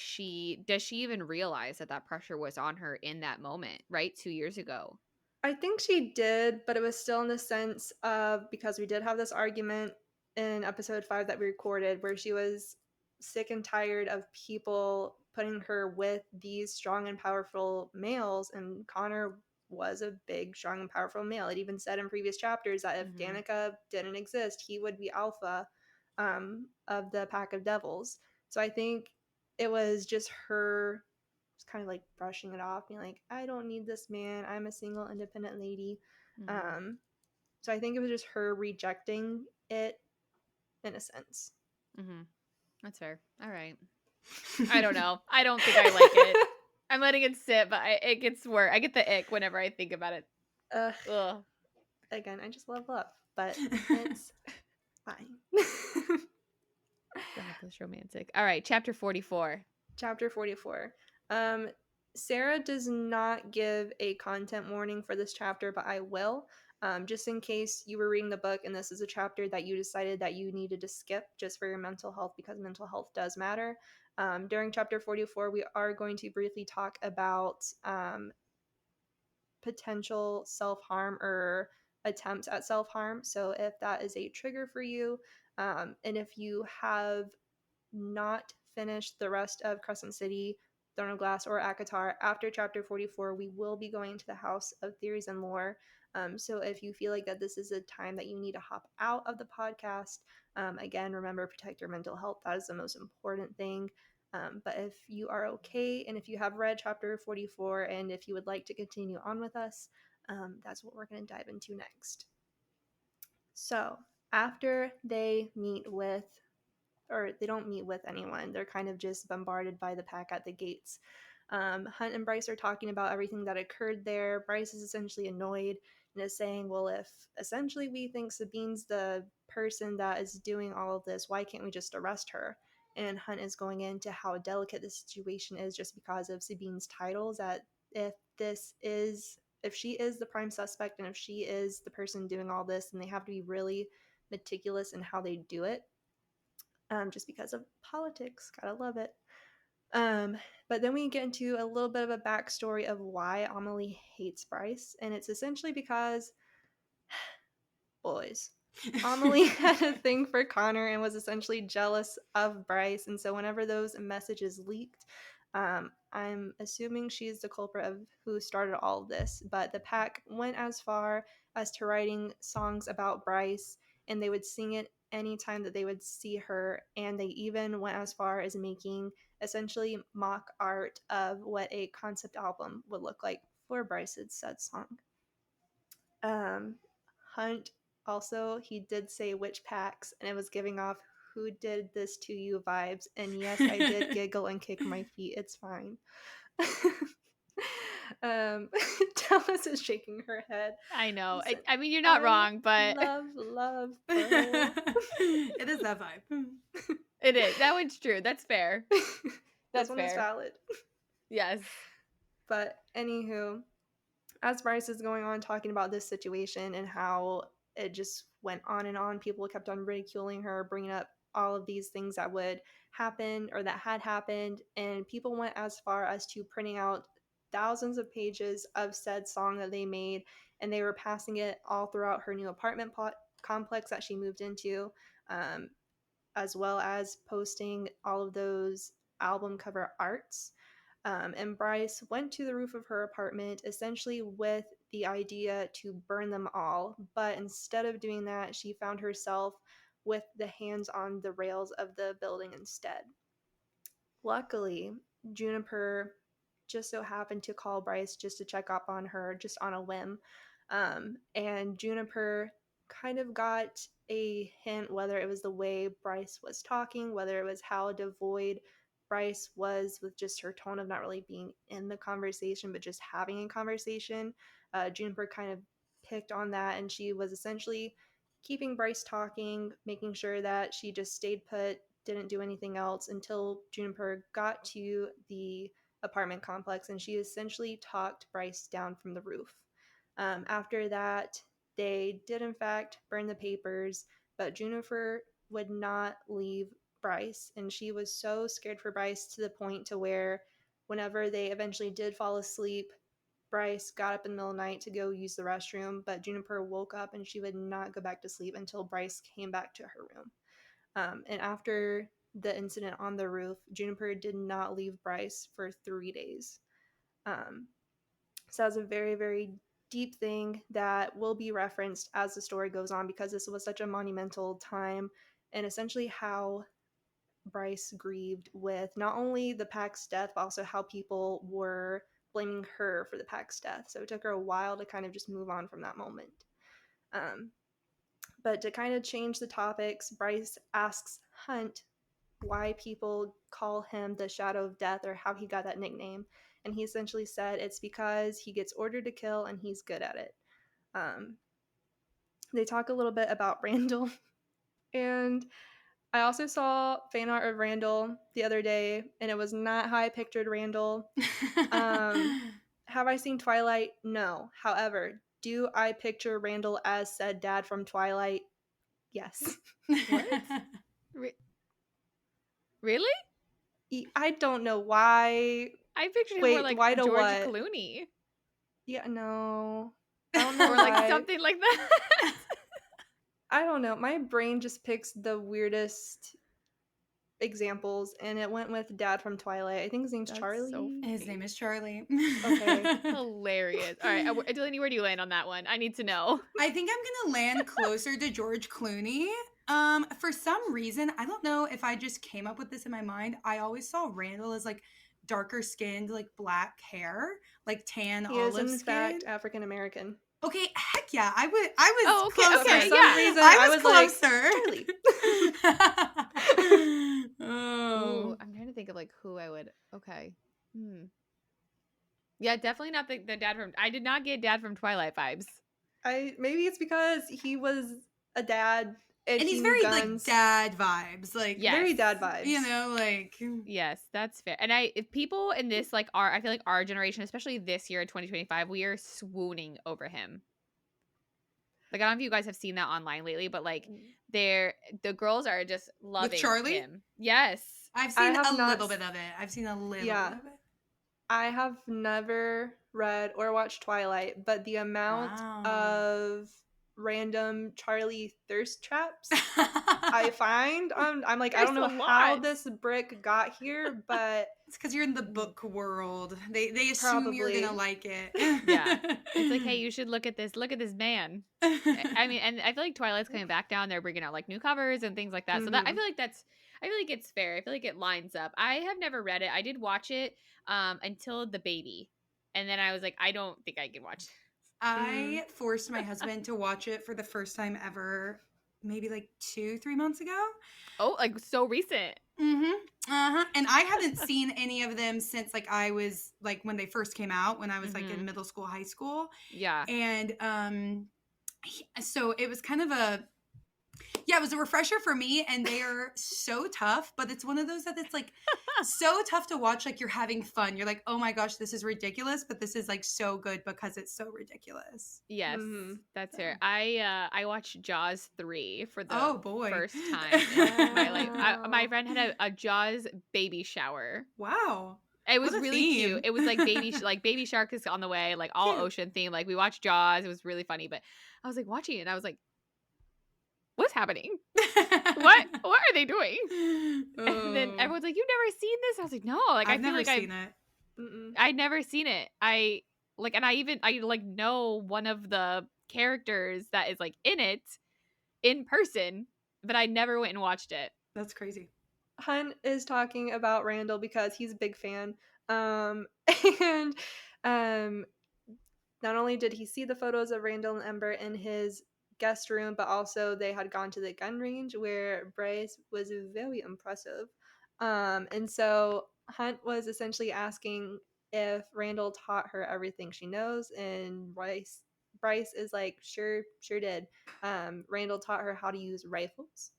does she even realize that pressure was on her in that moment, right? 2 years ago. I think she did, but it was still in the sense of, because we did have this argument in episode 5 that we recorded where she was sick and tired of people putting her with these strong and powerful males, and Connor was a big, strong, and powerful male. It even said in previous chapters that if Danica didn't exist, he would be alpha of the pack of devils. So I think it was just her just kind of like brushing it off, being like, I don't need this man. I'm a single, independent lady. So I think it was just her rejecting it in a sense. That's fair. All right. I don't know. I don't think I like it. I'm letting it sit, but it gets worse. I get the ick whenever I think about it. Ugh. Again, I just love love, but it's fine. This romantic. All right, chapter 44. Chapter 44. Sarah does not give a content warning for this chapter, but I will. Just in case you were reading the book and this is a chapter that you decided that you needed to skip just for your mental health, because mental health does matter. During chapter 44, we are going to briefly talk about potential self-harm or attempts at self-harm. So if that is a trigger for you, and if you have not finished the rest of Crescent City, Throne of Glass or ACOTAR, after chapter 44, we will be going to the House of Theories and Lore. So if you feel like that this is a time that you need to hop out of the podcast, again, remember, protect your mental health. That is the most important thing. But if you are okay, and if you have read chapter 44, and if you would like to continue on with us, that's what we're going to dive into next. So after they meet with, or they don't meet with anyone, they're kind of just bombarded by the pack at the gates. Hunt and Bryce are talking about everything that occurred there. Bryce is essentially annoyed and is saying, well, if essentially we think Sabine's the person that is doing all of this, why can't we just arrest her? And Hunt is going into how delicate the situation is just because of Sabine's titles, that if she is the prime suspect and if she is the person doing all this, then they have to be really meticulous in how they do it. Just because of politics. Gotta love it. But then we get into a little bit of a backstory of why Amelie hates Bryce, and it's essentially because boys. Amelie had a thing for Connor and was essentially jealous of Bryce, and so whenever those messages leaked, I'm assuming she's the culprit of who started all of this. But the pack went as far as to writing songs about Bryce, and they would sing it anytime that they would see her, and they even went as far as making essentially mock art of what a concept album would look like for Bryce's said song. Hunt also, he did say which packs, and it was giving off "who did this to you" vibes. And yes, I did giggle and kick my feet. It's fine. Dallas is shaking her head. I know. Said, I mean, you're not wrong, but love, bro. It is that vibe. it is. That one's true. That's fair. This That's one is fair. valid. Yes. But anywho, as Bryce is going on talking about this situation and how it just went on and on, people kept on ridiculing her, bringing up all of these things that would happen or that had happened, and people went as far as to printing out thousands of pages of said song that they made, and they were passing it all throughout her new apartment complex that she moved into, as well as posting all of those album cover arts. And Bryce went to the roof of her apartment essentially with the idea to burn them all. But instead of doing that, she found herself with the hands on the rails of the building instead. Luckily, Juniper just so happened to call Bryce just to check up on her, just on a whim. And Juniper kind of got a hint, whether it was the way Bryce was talking, whether it was how devoid Bryce was with just her tone of not really being in the conversation, but just having a conversation. Juniper kind of picked on that, and she was essentially keeping Bryce talking, making sure that she just stayed put, didn't do anything else until Juniper got to the apartment complex, and she essentially talked Bryce down from the roof. After that, they did in fact burn the papers, but Juniper would not leave Bryce, and she was so scared for Bryce to the point to where whenever they eventually did fall asleep, Bryce got up in the middle of the night to go use the restroom, but Juniper woke up and she would not go back to sleep until Bryce came back to her room. And after the incident on the roof, Juniper did not leave Bryce for 3 days. So that was a very, very deep thing that will be referenced as the story goes on, because this was such a monumental time, and essentially how Bryce grieved with not only the pack's death, but also how people were blaming her for the pack's death. So it took her a while to kind of just move on from that moment. But to kind of change the topics, Bryce asks Hunt why people call him the Shadow of Death, or how he got that nickname. And he essentially said it's because he gets ordered to kill and he's good at it. They talk a little bit about Randall. And I also saw fan art of Randall the other day, and it was not how I pictured Randall. Have I seen Twilight? No. However, do I picture Randall as said dad from Twilight? Yes. What? Really? I don't know why. I pictured him more Wait, like why to George what? Clooney. Yeah, no. I don't know Or like why. something like that. I don't know. My brain just picks the weirdest examples, and it went with Dad from Twilight. I think his name's That's Charlie. so His name is Charlie. Okay. hilarious. All right, Delanie, where do you land on that one? I need to know. I think I'm gonna land closer to George Clooney. For some reason, I don't know if I just came up with this in my mind. I always saw Randall as like darker skinned, like black hair, like tan He is olive in skin. fact African American. Okay, heck yeah, I was Oh, okay, closer. okay, For some yeah. reason, I was like, closer. Charlie. Ooh, Oh. I'm trying to think of like who I would. Okay. Yeah, definitely not the dad from. I did not get dad from Twilight vibes. Maybe it's because he was a dad and And he he's knew very guns. like dad vibes, like Yes. Very dad vibes. you know, like Yes, that's fair. And if people in this like I feel like our generation, especially this year, 2025, we are swooning over him. Like I don't know if you guys have seen that online lately, but like the girls are just loving Charlie? him. Yes. I've I seen have a not little bit of it. I've seen a little Yeah. bit of it. I have never read or watched Twilight, but the amount of random Charlie thirst traps I find, I'm like, I don't know There's a how lot. this brick got here, but It's because you're in the book world. They assume you're Probably. gonna like it. Yeah. It's like, hey, you should look at this. Look at this man. I mean, and I feel like Twilight's coming back down. They're bringing out like new covers and things like that. So that I Mhm. feel like it's fair. I feel like it lines up. I have never read it. I did watch it until the baby, and then I was like, I don't think I can watch. I forced my husband to watch it for the first time ever, maybe like 2-3 months ago. Oh, like so recent. And I hadn't seen any of them since like I was like when they first came out, when I was like in middle school, high school. Yeah. And so it was kind of it was a refresher for me, and they are so tough, but it's one of those that it's like so tough to watch, like you're having fun. You're like, oh my gosh, this is ridiculous, but this is like so good because it's so ridiculous. Yes, Mhm. that's fair. I watched Jaws 3 for the Oh boy. first time in my life. My friend had a Jaws baby shower. Wow. It was What a really theme. cute. It was like baby shark is on the way, like all Cute. ocean theme. Like we watched Jaws. It was really funny, but I was like watching it and I was like, what's happening? What are they doing? And then everyone's like, you've never seen this? I was like, no, like I've I feel never like seen it. I'd never seen it. I know one of the characters that is like in it in person, but I never went and watched it. That's crazy. Hunt is talking about Randall because he's a big fan. And not only did he see the photos of Randall and Ember in his guest room, but also they had gone to the gun range where Bryce was very impressive. And so Hunt was essentially asking if Randall taught her everything she knows, and Bryce is like, sure did. Randall taught her how to use rifles,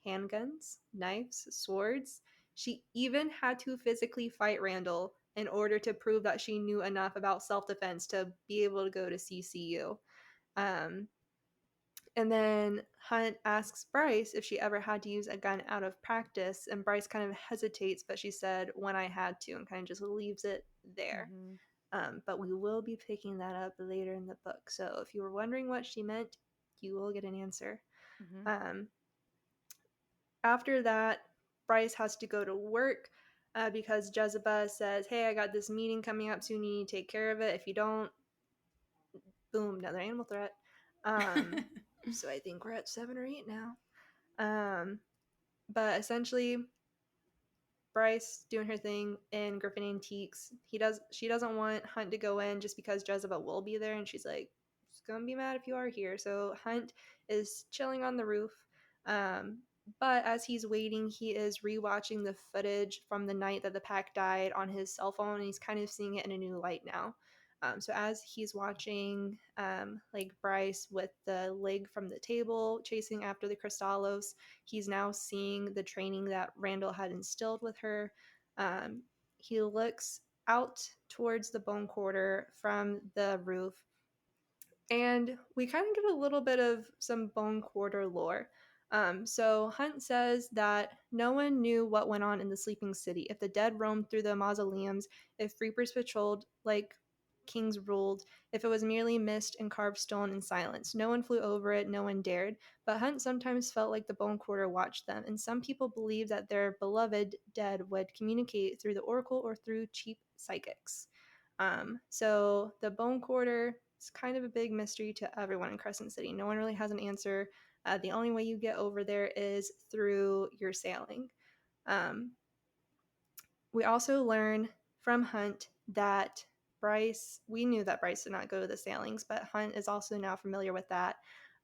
handguns, knives, swords. She even had to physically fight Randall in order to prove that she knew enough about self-defense to be able to go to CCU. And then Hunt asks Bryce if she ever had to use a gun out of practice, and Bryce kind of hesitates, but she said, when I had to, and kind of just leaves it there. But we will be picking that up later in the book. So if you were wondering what she meant, you will get an answer. After that, Bryce has to go to work because Jezebel says, hey, I got this meeting coming up soon. You need to take care of it. If you don't, boom, another animal threat. So I think we're at 7 or 8 now. But essentially, Bryce doing her thing in Griffin Antiques. She doesn't want Hunt to go in just because Jezebel will be there, and she's like, she's gonna be mad if you are here. So Hunt is chilling on the roof. But as he's waiting, he is rewatching the footage from the night that the pack died on his cell phone, and he's kind of seeing it in a new light now. So as he's watching, like Bryce with the leg from the table chasing after the Crystallos, he's now seeing the training that Randall had instilled with her. He looks out towards the bone quarter from the roof, and we kind of get a little bit of some bone quarter lore. So Hunt says that no one knew what went on in the sleeping city, if the dead roamed through the mausoleums, if reapers patrolled like kings ruled. If it was merely mist and carved stone in silence, no one flew over it, no one dared. But Hunt sometimes felt like the Bone Quarter watched them, and some people believed that their beloved dead would communicate through the oracle or through cheap psychics. So the Bone Quarter is kind of a big mystery to everyone in Crescent City. No one really has an answer. The only way you get over there is through your sailing. Um, we also learn from Hunt that we knew that Bryce did not go to the sailings, but Hunt is also now familiar with that.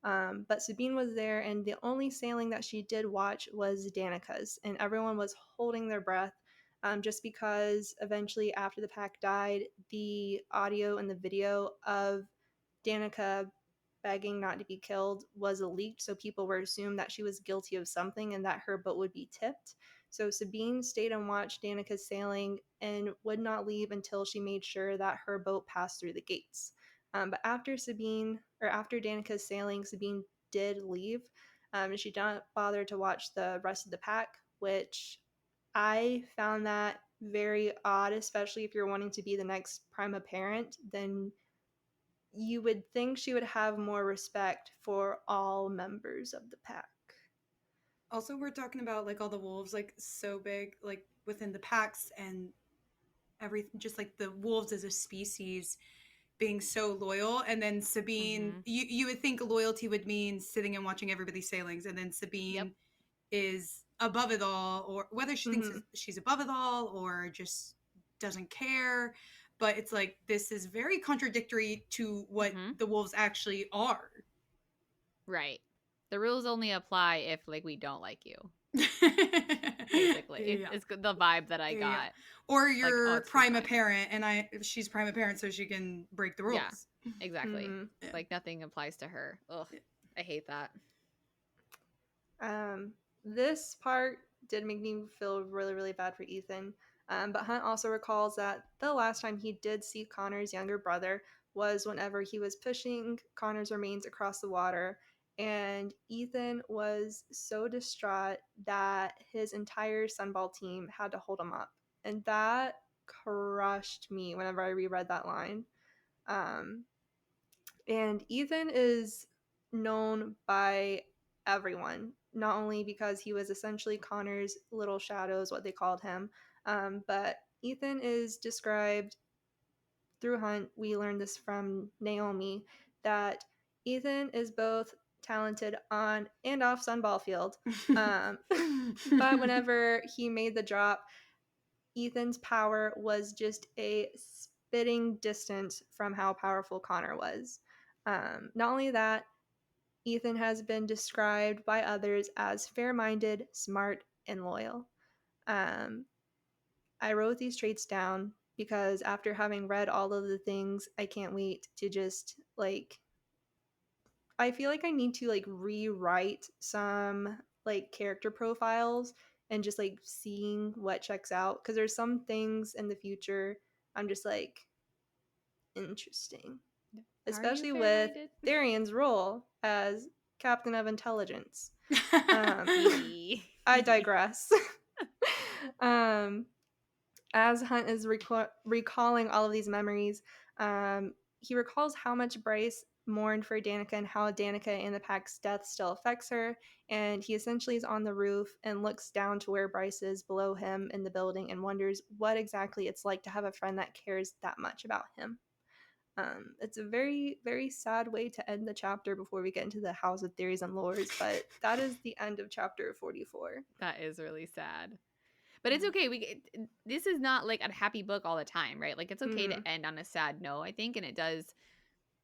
But Sabine was there, and the only sailing that she did watch was Danica's, and everyone was holding their breath just because eventually, after the pack died, the audio and the video of Danica begging not to be killed was leaked, so people were assumed that she was guilty of something and that her boat would be tipped. So Sabine stayed and watched Danica's sailing and would not leave until she made sure that her boat passed through the gates. But after Danica's sailing, Sabine did leave. She did not bother to watch the rest of the pack, which I found that very odd, especially if you're wanting to be the next prime apparent. Then you would think she would have more respect for all members of the pack. Also, we're talking about like all the wolves, like so big, like within the packs and everything, just like the wolves as a species being so loyal. And then Sabine, you would think loyalty would mean sitting and watching everybody's sailings, and then Sabine is above it all, or whether she thinks she's above it all or just doesn't care. But it's like, this is very contradictory to what the wolves actually are. Right. The rules only apply if, like, we don't like you. Basically. It's the vibe that I got. Or you're like, prime apparent, and she's prime apparent, so she can break the rules. Yeah, exactly. Like, nothing applies to her. Ugh, I hate that. This part did make me feel really, really bad for Ethan. But Hunt also recalls that the last time he did see Connor's younger brother was whenever he was pushing Connor's remains across the water, and Ethan was so distraught that his entire Sunball team had to hold him up. And that crushed me whenever I reread that line. And Ethan is known by everyone, not only because he was essentially Connor's little shadow, is what they called him, but Ethan is described through Hunt. We learned this from Naomi, that Ethan is both talented on and off Sunball field. But whenever he made the drop, Ethan's power was just a spitting distance from how powerful Connor was. Not only that, Ethan has been described by others as fair-minded, smart, and loyal. I wrote these traits down because after having read all of the things, I can't wait to just, like, I feel like I need to, like, rewrite some, like, character profiles and just, like, seeing what checks out, because there's some things in the future I'm just like, interesting. Especially with Tharian's role as Captain of Intelligence. I digress. As Hunt is recalling all of these memories, he recalls how much Bryce mourned for Danica and how Danica and the pack's death still affects her. And he essentially is on the roof and looks down to where Bryce is below him in the building and wonders what exactly it's like to have a friend that cares that much about him. It's a very, very sad way to end the chapter before we get into the House of Theories and Lores, but that is the end of chapter 44. That is really sad. But it's okay. This is not like a happy book all the time, right? Like, it's okay to end on a sad note, I think, and it does,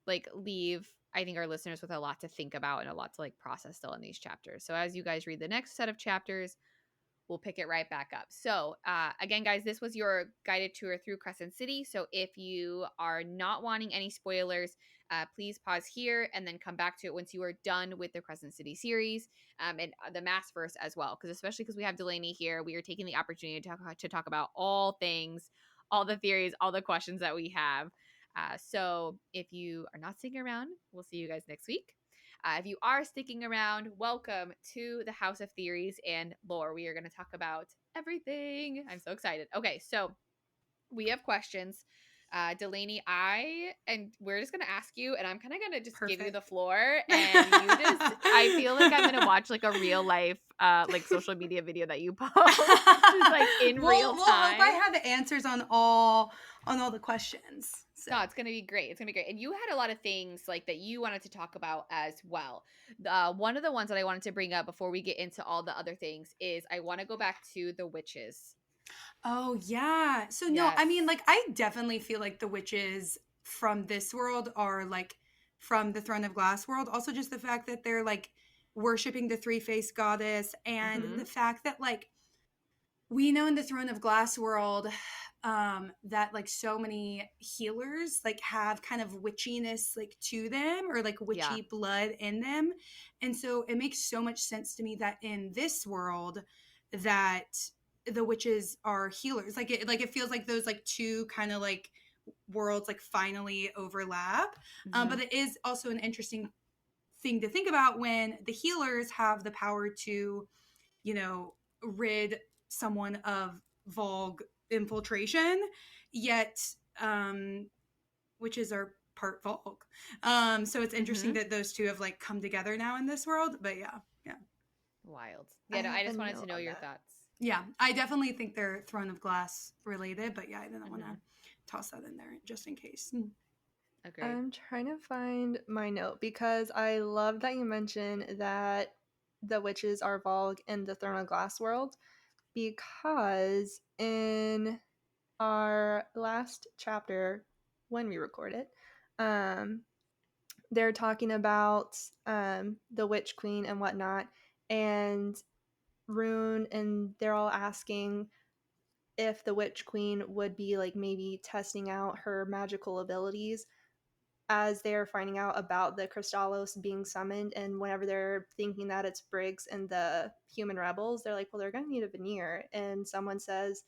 like, leave, I think, our listeners with a lot to think about and a lot to, like, process still in these chapters. So as you guys read the next set of chapters, we'll pick it right back up. So again, guys, this was your guided tour through Crescent City. So if you are not wanting any spoilers, please pause here and then come back to it once you are done with the Crescent City series and the Maasverse as well. Because especially because we have Delanie here, we are taking the opportunity to talk about all things, all the theories, all the questions that we have. So if you are not sticking around, we'll see you guys next week. If you are sticking around, welcome to the House of Theories and Lore. We are going to talk about everything. I'm so excited. Okay, so we have questions. Delanie, and we're just gonna ask you, and I'm kind of gonna just give you Perfect. the floor, and you just. I feel like I'm gonna watch like a real life, like social media video that you post, just like in real We'll time. hope I have the answers on all the questions. So. No, it's gonna be great. It's gonna be great. And you had a lot of things like that you wanted to talk about as well. One of the ones that I wanted to bring up before we get into all the other things is I want to go back to the witches. Oh yeah. So no, I mean, Yes. like, I definitely feel like the witches from this world are like from the Throne of Glass world. Also, just the fact that they're like worshiping the three-faced goddess, and Mm-hmm. the fact that like we know in the Throne of Glass world that like so many healers like have kind of witchiness like to them, or like witchy blood in them. And so it makes so much sense to me that in this world that the witches are healers. Like it feels like those like two kind of like worlds like finally overlap. Mm-hmm. But it is also an interesting thing to think about when the healers have the power to, you know, rid someone of Vogue infiltration, yet witches are part Vogue. So it's interesting Mm-hmm. that those two have like come together now in this world. But yeah. Wild. I Yeah, no, I have a just wanted to note know on your that. thoughts. Yeah, I definitely think they're Throne of Glass related, but yeah, I didn't want to Mm-hmm. toss that in there just in case. Agreed. I'm trying to find my note because I love that you mentioned that the witches are Vogue in the Throne of Glass world, because in our last chapter, when we record it, they're talking about the Witch Queen and whatnot, and Rune, and they're all asking if the Witch Queen would be like maybe testing out her magical abilities as they're finding out about the Crystallos being summoned. And whenever they're thinking that it's Briggs and the human rebels, they're like, well, they're going to need a veneer. And someone says,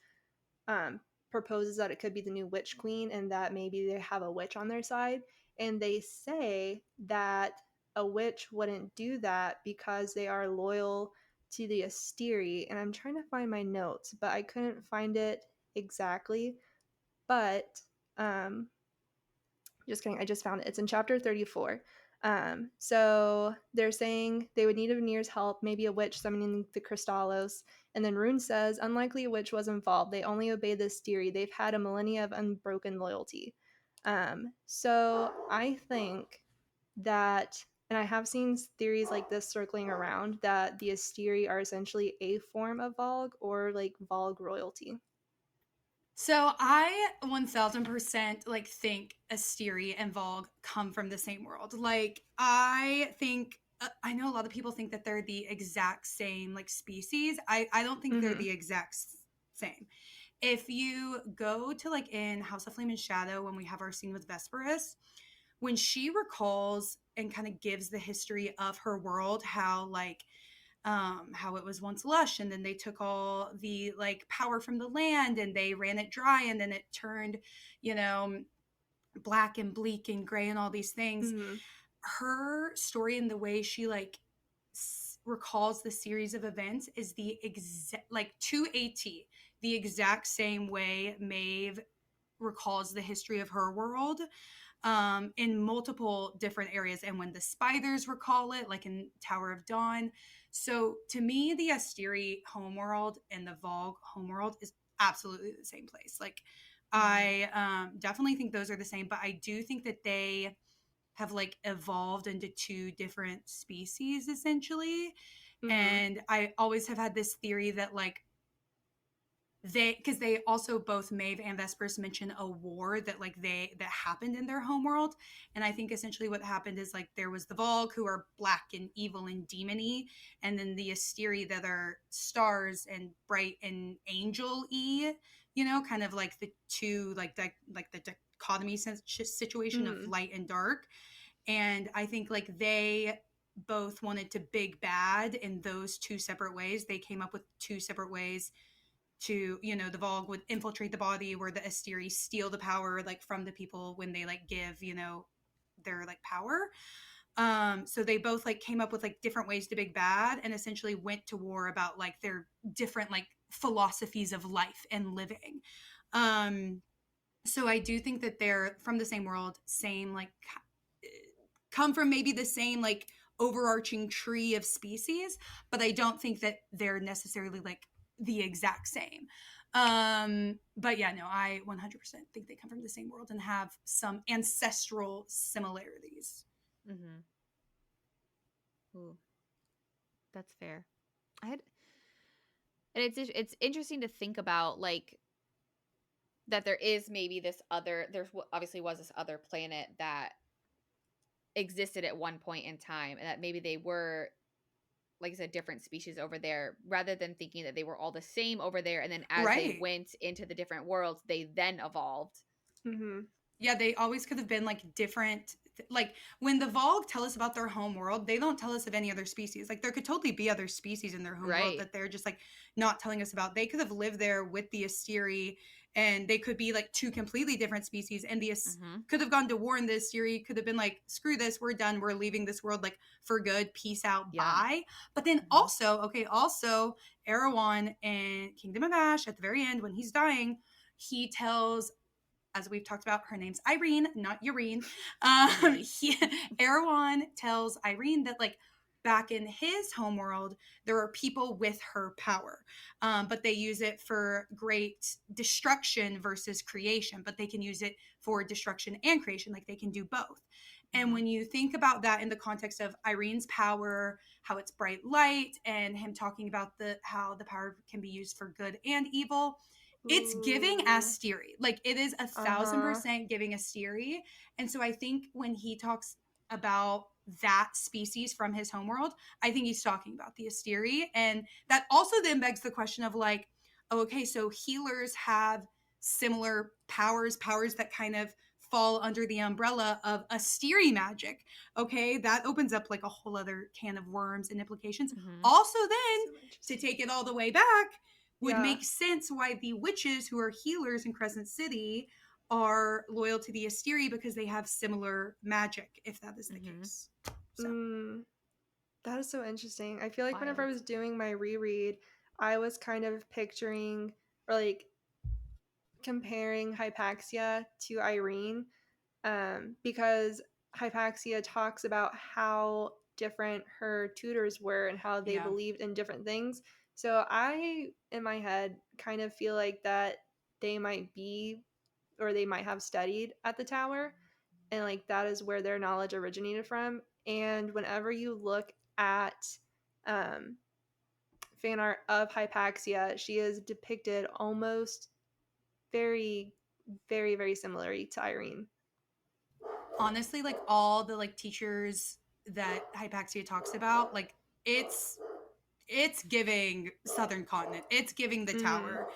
proposes that it could be the new Witch Queen and that maybe they have a witch on their side. And they say that a witch wouldn't do that because they are loyal to the Asteri. And I'm trying to find my notes, but I couldn't find it exactly. But just kidding, I just found it. It's in chapter 34. So they're saying they would need a veneer's help, maybe a witch summoning the Crystallos. And then Rune says, unlikely a witch was involved. They only obey this theory. They've had a millennia of unbroken loyalty. So I think that, and I have seen theories like this circling around, that the Asteri are essentially a form of Vogue or like Vogue royalty. So I 1000% like think Asteri and Vogue come from the same world. Like I think I know a lot of people think that they're the exact same like species. I don't think they're the exact same. If you go to like in House of Flame and Shadow, when we have our scene with Vesperus, when she recalls and kind of gives the history of her world, how it was once lush, and then they took all the like power from the land and they ran it dry, and then it turned, you know, black and bleak and gray and all these things. Her story and the way she like recalls the series of events is the exact, like to a T, the exact same way Maeve recalls the history of her world, in multiple different areas. And when the spiders recall it, like in Tower of Dawn. So to me, the Asteri homeworld and the Vogue homeworld is absolutely the same place. Like I definitely think those are the same, but I do think that they have like evolved into two different species essentially. And I always have had this theory that like because they also both Maeve and Vespers mention a war that like that happened in their homeworld. And I think essentially what happened is like there was the Vogue, who are black and evil and demony, and then the Asteri that are stars and bright and angel-y, you know, kind of like the two like the dichotomy situation of light and dark. And I think like they both wanted to big bad in those two separate ways. They came up with two separate ways to, you know, the Vogue would infiltrate the body, where the Asteri steal the power like from the people when they like give, you know, their like power. So they both like came up with like different ways to big bad, and essentially went to war about like their different like philosophies of life and living. So I do think that they're from the same world, same like come from maybe the same like overarching tree of species, but I don't think that they're necessarily like the exact same. But yeah, no, I 100% think they come from the same world and have some ancestral similarities. Mm-hmm. Ooh, that's fair. I had, and it's interesting to think about like that there is maybe this other. There's obviously was this other planet that existed at one point in time, and that maybe they were, like I said, different species over there, rather than thinking that they were all the same over there, and then as they Right. went into the different worlds, they then evolved. Mm-hmm. Yeah, they always could have been like different. Like when the Vogue tell us about their home world, they don't tell us of any other species. Like there could totally be other species in their home world Right. that they're just like not telling us about. They could have lived there with the Asteri, and they could be like two completely different species. And the could have gone to war, and the Asteri could have been like, "Screw this, we're done. We're leaving this world like for good. Peace out, Yeah. bye." But then also, Erewhon in Kingdom of Ash at the very end when he's dying, he tells, as we've talked about, her name's Irene, not Urine. Erewhon tells Irene that like back in his homeworld, there are people with her power, but they use it for great destruction versus creation, but they can use it for destruction and creation. Like they can do both. And when you think about that in the context of Irene's power, how it's bright light, and him talking about how the power can be used for good and evil, it's giving Asteri. Like it is 1,000% giving Asteri. And so I think when he talks about that species from his homeworld, I think he's talking about the Asteri. And that also then begs the question of like, okay, so healers have similar powers that kind of fall under the umbrella of Asteri magic. Okay, that opens up like a whole other can of worms and implications. Also then, to take it all the way back, would make sense why the witches who are healers in Crescent City are loyal to the Asteri, because they have similar magic, if that is the case. So. That is so interesting. I feel like whenever I was doing my reread, I was kind of picturing or like comparing Hypaxia to Irene, because Hypaxia talks about how different her tutors were and how they believed in different things. So I, in my head, kind of feel like that they might be, or they might have studied at the tower, and like that is where their knowledge originated from. And whenever you look at fan art of Hypaxia, she is depicted almost very, very, very similarly to Irene. Honestly, like all the like teachers that Hypaxia talks about, like it's giving Southern Continent. It's giving the tower.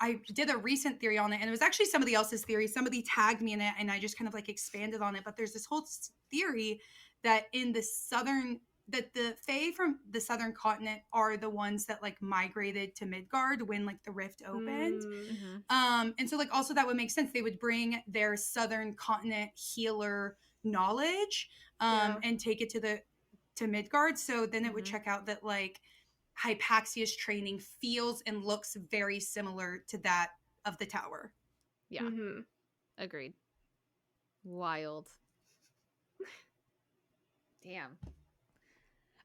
I did a recent theory on it, and it was actually somebody else's theory. Somebody tagged me in it, and I just kind of like expanded on it. But there's this whole theory that in the that the Fae from the Southern Continent are the ones that like migrated to Midgard when like the rift opened. And so like also that would make sense. They would bring their Southern Continent healer knowledge and take it to Midgard. So then it would check out that like Hypaxia's training feels and looks very similar to that of the tower. Yeah. Agreed. Wild. Damn.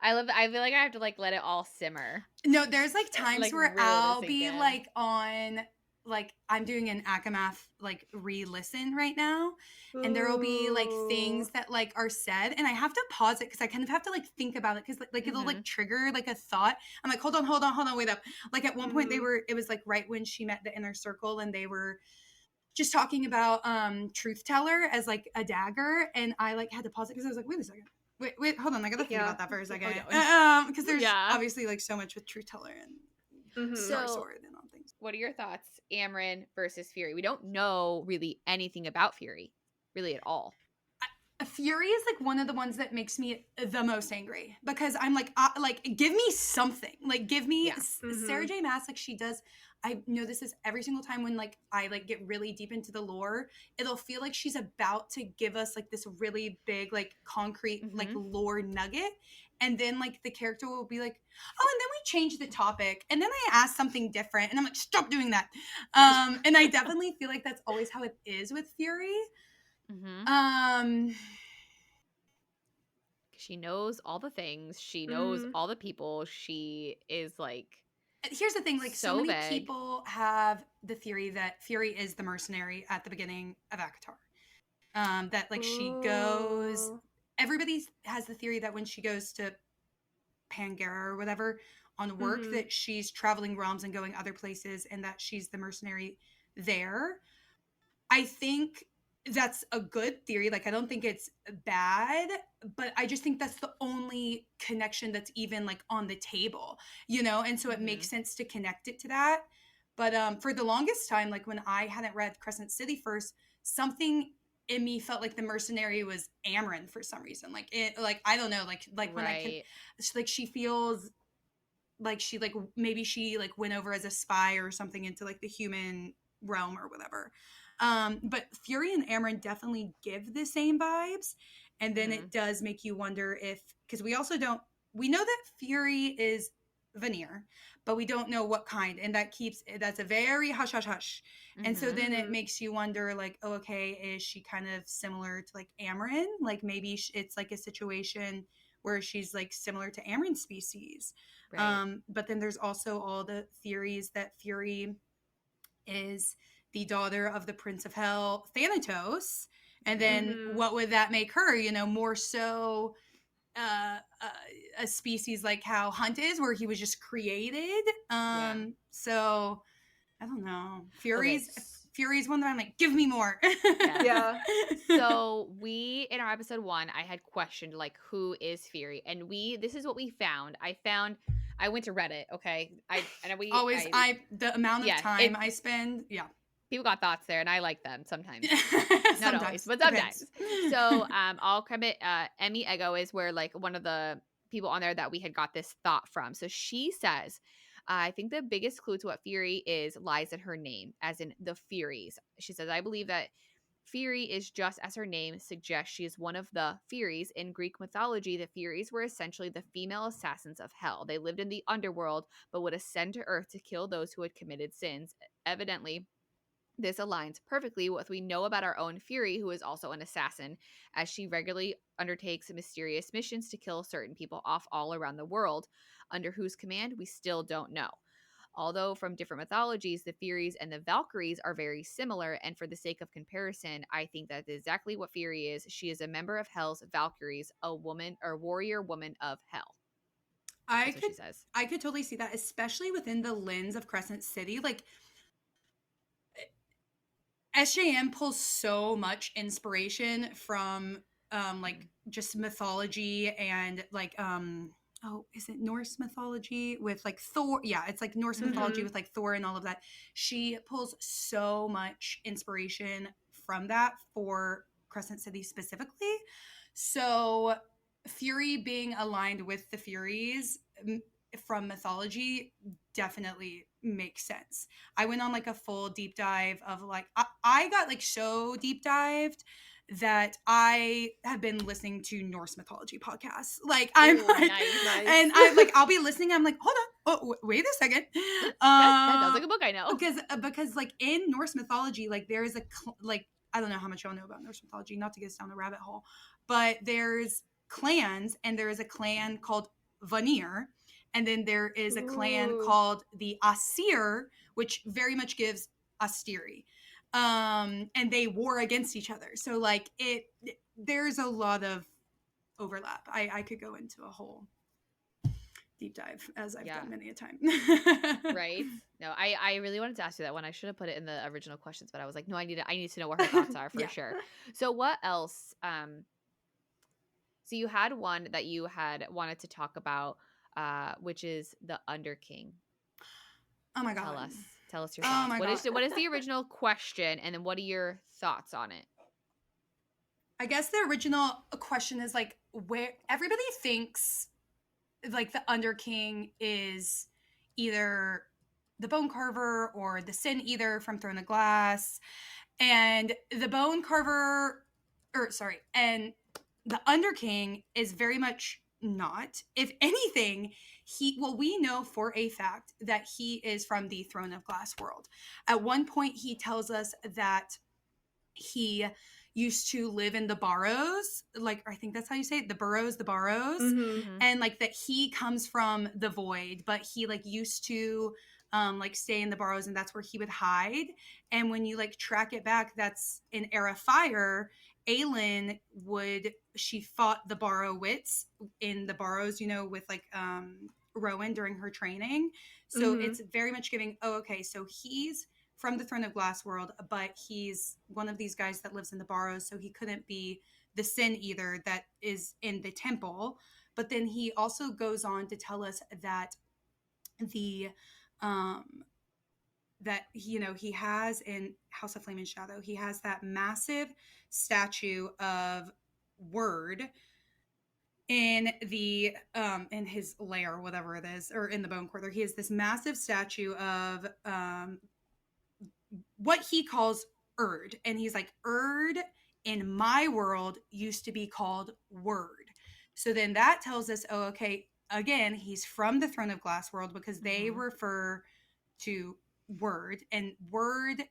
I feel like I have to like let it all simmer. No, there's like times like, where really I'll be like on, like I'm doing an ACOMAF like re-listen right now. And there will be like things that like are said, and I have to pause it because I kind of have to like think about it, because like it'll like trigger like a thought. I'm like, hold on, wait up. Like at one point it was like right when she met the inner circle, and they were just talking about truth teller as like a dagger, and I like had to pause it because I was like, wait a second. Wait, hold on. I gotta think about that for a second. Because there's obviously like so much with truth teller and sword and all things. What are your thoughts, Amren versus Fury? We don't know really anything about Fury, really at all. Fury is like one of the ones that makes me the most angry because I'm like give me something, like give me Sarah J. Maas, like she does. I know this is every single time when like I like get really deep into the lore, it'll feel like she's about to give us like this really big like concrete like lore nugget, and then like the character will be like, oh, and then we change the topic, and then I ask something different, and I'm like, stop doing that. And I definitely feel like that's always how it is with Fury. She knows all the things. She knows all the people. She is like, here's the thing, like so many vague. people have the theory that Fury is the mercenary at the beginning of ACOTAR. That like she goes, everybody has the theory that when she goes to Pangera or whatever on work, that she's traveling realms and going other places, and that she's the mercenary there. I think that's a good theory. Like, I don't think it's bad, but I just think that's the only connection that's even like on the table, you know? And so it makes sense to connect it to that. But for the longest time, like when I hadn't read Crescent City first, something in me felt like the mercenary was Amryn for some reason. Like it, like, I don't know, like when I could, like she feels like she like, maybe she like went over as a spy or something into like the human realm or whatever. But Fury and Amryn definitely give the same vibes. And then it does make you wonder if, because we know that Fury is Vanir, but we don't know what kind. And that's a very hush, hush, hush. And so then it makes you wonder like, oh, okay, is she kind of similar to like Amryn? Like maybe it's like a situation where she's like similar to Amryn's species. Right. But then there's also all the theories that Fury is the daughter of the Prince of Hell, Thanatos. And then what would that make her? You know, more so a species like how Hunt is, where he was just created. So I don't know. Fury's one that I'm like, give me more. So we, in our episode 1, I had questioned like, who is Fury? And this is what we found. I went to Reddit. Okay. The amount of time I spend. Yeah. People got thoughts there, and I like them sometimes. Not always, but sometimes. So I'll credit Emmy Ego is where like one of the people on there that we had got this thought from. So she says, I think the biggest clue to what Fury is lies in her name, as in the Furies. She says, I believe that Fury is just as her name suggests. She is one of the Furies. In Greek mythology, the Furies were essentially the female assassins of hell. They lived in the underworld, but would ascend to earth to kill those who had committed sins. Evidently, this aligns perfectly with what we know about our own Fury, who is also an assassin, as she regularly undertakes mysterious missions to kill certain people off all around the world, under whose command we still don't know. Although from different mythologies, the Furies and the Valkyries are very similar, and for the sake of comparison, I think that's exactly what Fury is. She is a member of Hell's Valkyries, a woman or warrior woman of Hell. I could totally see that, especially within the lens of Crescent City. Like, SJM pulls so much inspiration from like just mythology and like is it Norse mythology with like Thor? Yeah, it's like Norse mythology with like Thor and all of that. She pulls so much inspiration from that for Crescent City specifically. So Fury being aligned with the Furies from mythology definitely makes sense. I went on like a full deep dive of like, I got like so deep dived that I have been listening to Norse mythology podcasts. Like I'm like, nice. And I'm like, I'll be listening. I'm like, hold on. Oh, wait a second. That sounds like a book I know. Because like in Norse mythology, like there is like, I don't know how much y'all know about Norse mythology, not to get us down the rabbit hole, but there's clans, and there is a clan called Vanir. And then there is a clan called the Aesir, which very much gives Asteri. And they war against each other. So like there's a lot of overlap. I could go into a whole deep dive, as I've done many a time. Right? No, I really wanted to ask you that one. I should have put it in the original questions, but I was like, no, I need to know what her thoughts are for sure. So what else? So you had one that you had wanted to talk about, which is the Underking. Oh my God. Tell us your thoughts. What is the original question, and then what are your thoughts on it? I guess the original question is like where everybody thinks like the Under King is either the Bone Carver or the Sin Eater from Throne of Glass. And the Bone Carver, and the Under King is very much not. If anything, we know for a fact that he is from the Throne of Glass world. At one point, he tells us that he used to live in the Barrows, like I think that's how you say it, the Barrows, Mm-hmm. and like that he comes from the Void, but he like used to like stay in the Barrows, and that's where he would hide. And when you like track it back, that's in Era Fire. Aelin she fought the Barrow-wits in the Barrows, you know, with like Rowan during her training. So it's very much giving, oh, okay, so he's from the Throne of Glass world, but he's one of these guys that lives in the Barrows, so he couldn't be the Sin Eater that is in the temple. But then he also goes on to tell us that the that you know he has in House of Flame and Shadow, he has that massive statue of Word in the in his lair, whatever it is, or in the Bone Quarter. He has this massive statue of what he calls Erd. And he's like, Erd in my world used to be called Word. So then that tells us, oh, okay, again, he's from the Throne of Glass world because they refer to Word. And Word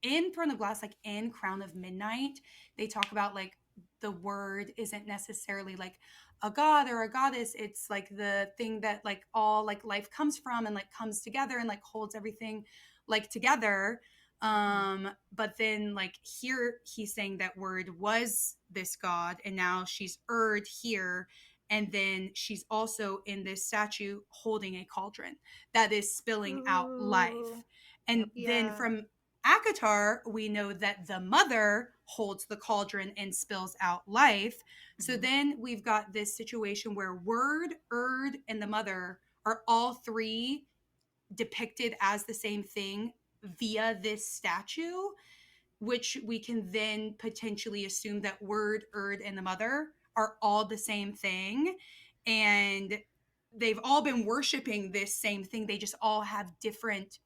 in Throne of Glass, like in Crown of Midnight, they talk about like the Word isn't necessarily like a god or a goddess. It's like the thing that like all like life comes from and like comes together and like holds everything like together. But then like here he's saying that Word was this god and now she's Erd here, and then she's also in this statue holding a cauldron that is spilling out life. And then from ACOTAR, we know that the mother holds the cauldron and spills out life. So then we've got this situation where Word, Erd, and the mother are all three depicted as the same thing via this statue, which we can then potentially assume that Word, Erd, and the mother are all the same thing. And they've all been worshiping this same thing. They just all have different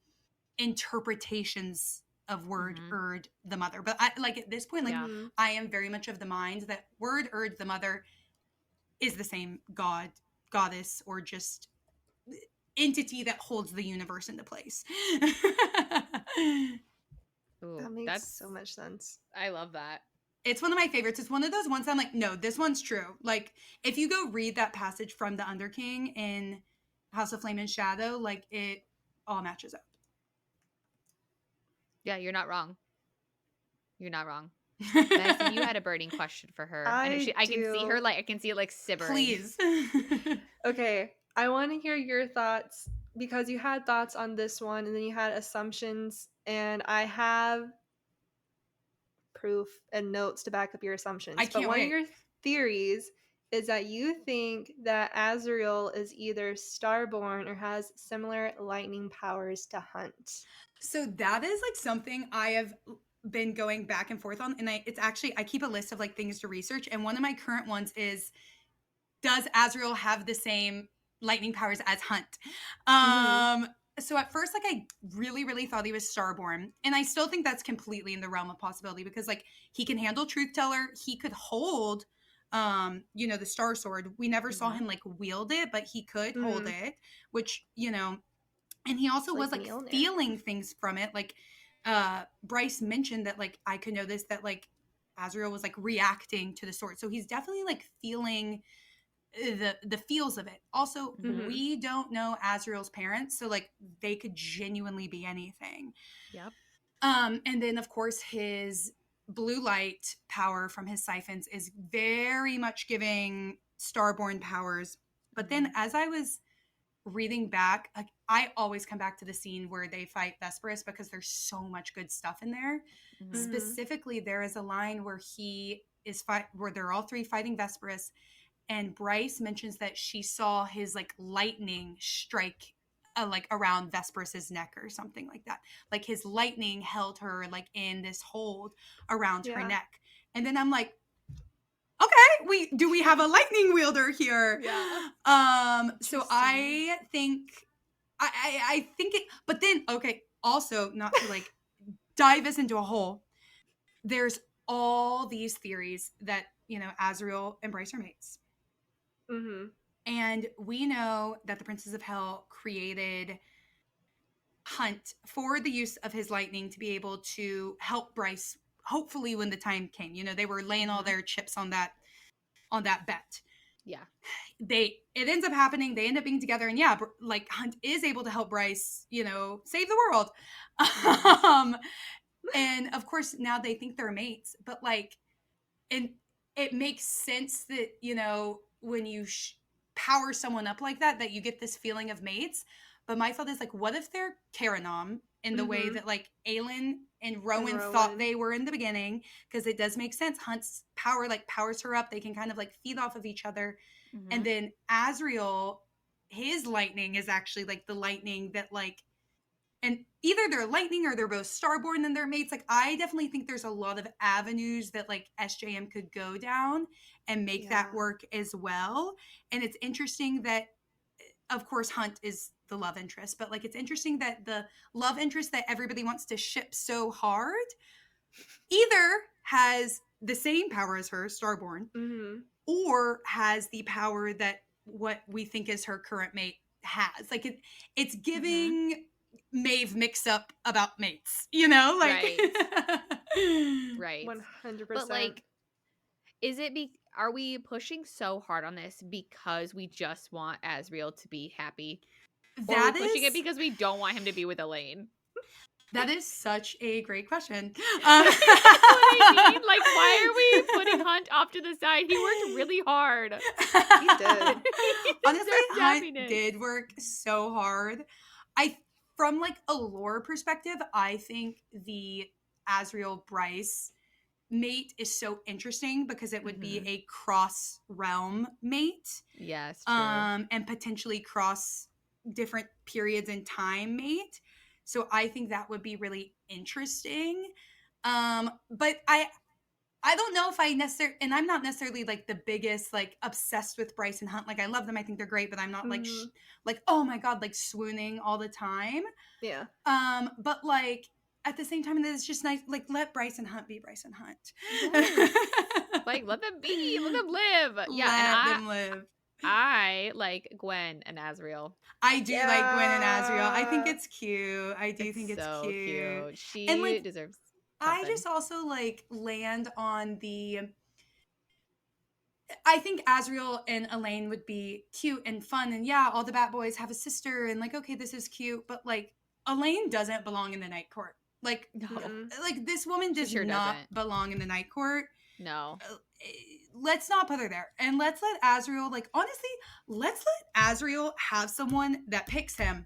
interpretations of Word, Erd, the mother. But I like at this point, like I am very much of the mind that Word, Erd, the mother is the same god, goddess, or just entity that holds the universe into place. Ooh, That makes so much sense. I love that. It's one of my favorites. It's one of those ones I'm like, no, this one's true. Like, if you go read that passage from the Underking in House of Flame and Shadow, like, it all matches up. Yeah, you're not wrong. You're not wrong. Madison, you had a burning question for her. I can see her, like, I can see it, like, simmering. Please. Okay, I want to hear your thoughts, because you had thoughts on this one, and then you had assumptions, and I have proof and notes to back up your assumptions. But one of your theories is that you think that Azrael is either starborn or has similar lightning powers to Hunt. So that is like something I have been going back and forth on, and I keep a list of like things to research, and one of my current ones is, does Azrael have the same lightning powers as Hunt? So at first, like, I really, really thought he was starborn. And I still think that's completely in the realm of possibility because, like, he can handle Truth Teller. He could hold, you know, the Star Sword. We never saw him, like, wield it, but he could hold it, which, you know, and he also was, like, feeling things from it. Like, Bryce mentioned that, like, I could know this, that, like, Azrael was, like, reacting to the sword. So he's definitely, like, feeling the feels of it. Also, we don't know Azrael's parents, so like they could genuinely be anything. Yep. And then of course his blue light power from his siphons is very much giving starborn powers. But then as I was reading back, like, I always come back to the scene where they fight Vesperus because there's so much good stuff in there. Specifically, there is a line where where they're all three fighting Vesperus, and Bryce mentions that she saw his like lightning strike like around Vesperus's neck or something like that. Like his lightning held her like in this hold around her neck. And then I'm like, Okay, we have a lightning wielder here? Yeah. So I think I think it, but then okay, also not to like dive us into a hole. There's all these theories that, you know, Azriel and Bryce are mates. Mm-hmm. And we know that the Princes of Hell created Hunt for the use of his lightning to be able to help Bryce, hopefully when the time came. You know, they were laying all their chips on that bet. Yeah. It ends up happening. They end up being together, and yeah, like Hunt is able to help Bryce, you know, save the world. And of course now they think they're mates, but like, and it makes sense that, you know, when you power someone up like that you get this feeling of mates. But my thought is like, what if they're Karanom in the way that like Aelin and Rowan thought they were in the beginning? Because it does make sense. Hunt's power like powers her up. They can kind of like feed off of each other. And then Azriel, his lightning is actually like the lightning that like, and either they're lightning or they're both starborn and they're mates. Like, I definitely think there's a lot of avenues that like SJM could go down and make that work as well. And it's interesting that, of course, Hunt is the love interest, but like, it's interesting that the love interest that everybody wants to ship so hard either has the same power as her, starborn, or has the power that what we think is her current mate has. Like, it's giving Maeve mix up about mates, you know, like Right. 100%. But like, are we pushing so hard on this because we just want Azriel to be happy? Or are we pushing it because we don't want him to be with Elaine? That is such a great question. That's what I mean. Like, why are we putting Hunt off to the side? He worked really hard. He did. Honestly, Hunt did work so hard. From like a lore perspective, I think the Azriel Bryce mate is so interesting because it would be a cross realm mate. Yes, true. And potentially cross different periods in time mate. So I think that would be really interesting. But I don't know if I necessarily, and I'm not necessarily like the biggest, like obsessed with Bryce and Hunt. Like, I love them. I think they're great, but I'm not like, like, oh my God, like swooning all the time. Yeah. But like at the same time, it's just nice. Like, let Bryce and Hunt be Bryce and Hunt. Yes. Like, let them be, let them live. Yeah. Let them live. I like Gwen and Azriel. I do like Gwen and Azriel. I think it's cute. I do think it's so cute. She and like, deserves something. I just also like land on the, I think Azriel and Elaine would be cute and fun. And yeah, all the Bat Boys have a sister and like, okay, this is cute. But like, Elaine doesn't belong in the Night Court. Like, like this woman does not belong in the Night Court. No. Let's not put her there. And let's let Azriel, like, honestly, let's let Azriel have someone that picks him.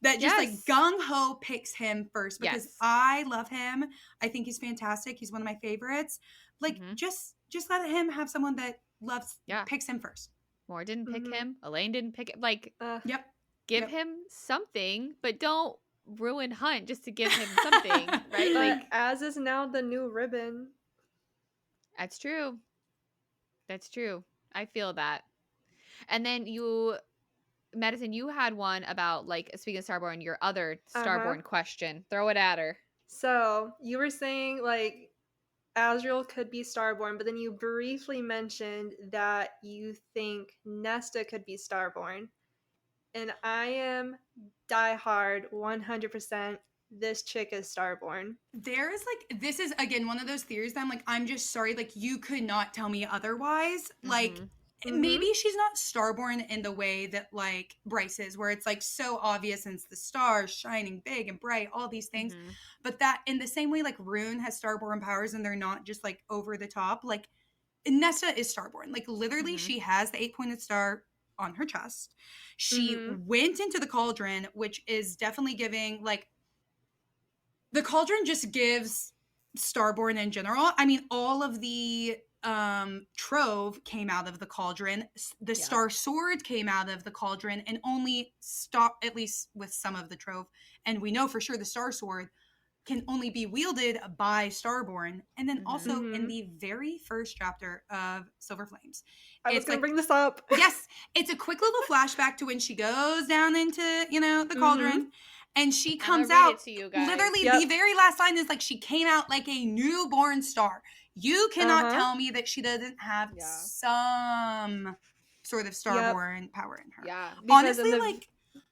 That just like gung-ho picks him first. Because I love him. I think he's fantastic. He's one of my favorites. Like, just let him have someone that picks him first. Moore didn't pick him. Elaine didn't pick him. Like, give him something, but don't ruin Hunt just to give him something, right? Like, Az is now the new Ribbon. That's true. That's true. I feel that. And then Madison, you had one about, like, speaking of Starborn, your other Starborn question. Throw it at her. So, you were saying, like, Azriel could be Starborn, but then you briefly mentioned that you think Nesta could be Starborn. And I am diehard 100%. This chick is Starborn. There's like, this is again one of those theories that I'm like, I'm just sorry, like you could not tell me otherwise. Like maybe she's not Starborn in the way that like Bryce is, where it's like so obvious and it's the stars shining big and bright, all these things. But that in the same way like Rune has Starborn powers and they're not just like over the top. Like Nesta is Starborn. Like literally she has the 8-pointed star on her chest. She went into the cauldron, which is definitely giving like, the cauldron just gives Starborn in general. I mean, all of the trove came out of the cauldron. The star sword came out of the cauldron and only at least with some of the trove. And we know for sure the star sword can only be wielded by Starborn. And then also in Mhm. the very first chapter of Silver Flames, I was it's gonna like, bring this up. yes, it's a quick little flashback to when she goes down into, you know, the cauldron, and she I'm gonna comes read out. it to you guys. Literally, Yep. the very last line is like, she came out like a newborn star. You cannot tell me that she doesn't have some sort of Starborn power in her. Yeah. Because Honestly, in the like,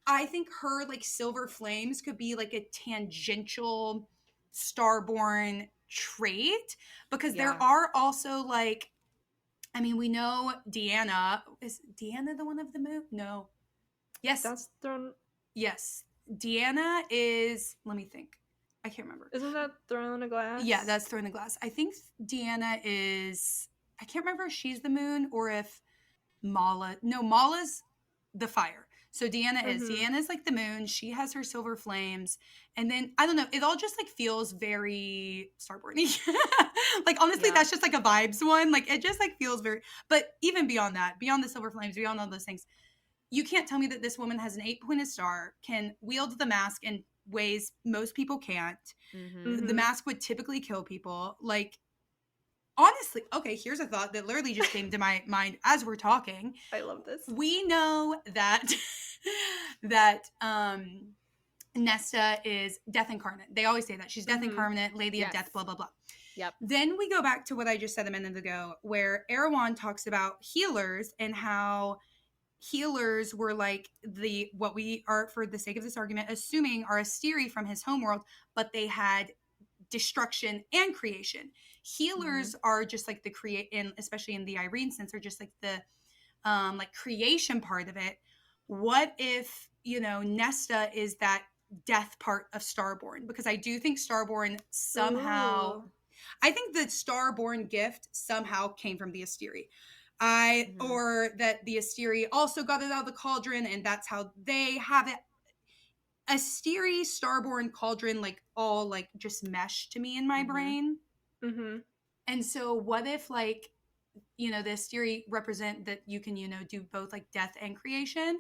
I think her, like, Silver Flames could be like a tangential Starborn trait, because there are also, like, I mean, we know Deanna. Is Deanna the one of the moon? No. Yes. that's thrown. Yes. Deanna is, let me think. I can't remember. Isn't that Throne of Glass? Yeah, that's Throne of Glass. I think Deanna is, I can't remember if she's the moon or if Mala's the fire. So Deanna's like the moon. She has her silver flames. And then, I don't know, it all just like feels very Starborn-y. Like, honestly, that's just like a vibes one. Like, it just like feels very, but even beyond that, beyond the silver flames, beyond all those things, you can't tell me that this woman has an 8-pointed star, can wield the mask in ways most people can't. The mask would typically kill people. Like, honestly, okay, here's a thought that literally just came to my mind as we're talking. I love this. We know that that Nesta is death incarnate. They always say that. She's death incarnate, lady of death, blah, blah, blah. Yep. Then we go back to what I just said a minute ago, where Erewhon talks about healers and how healers were like what we are, for the sake of this argument, assuming are Asteri from his homeworld, but they had destruction and creation. Healers are just like the and especially in the Irene sense, are just like the like creation part of it. What if, you know, Nesta is that death part of Starborn? Because I do think Starborn somehow, I think the Starborn gift somehow came from the Asteri. Or that the Asteri also got it out of the cauldron, and that's how they have it. Asteri, Starborn, cauldron, like all like just mesh to me in my brain. And so what if, like, you know, the Asteri represent that you can, you know, do both like death and creation.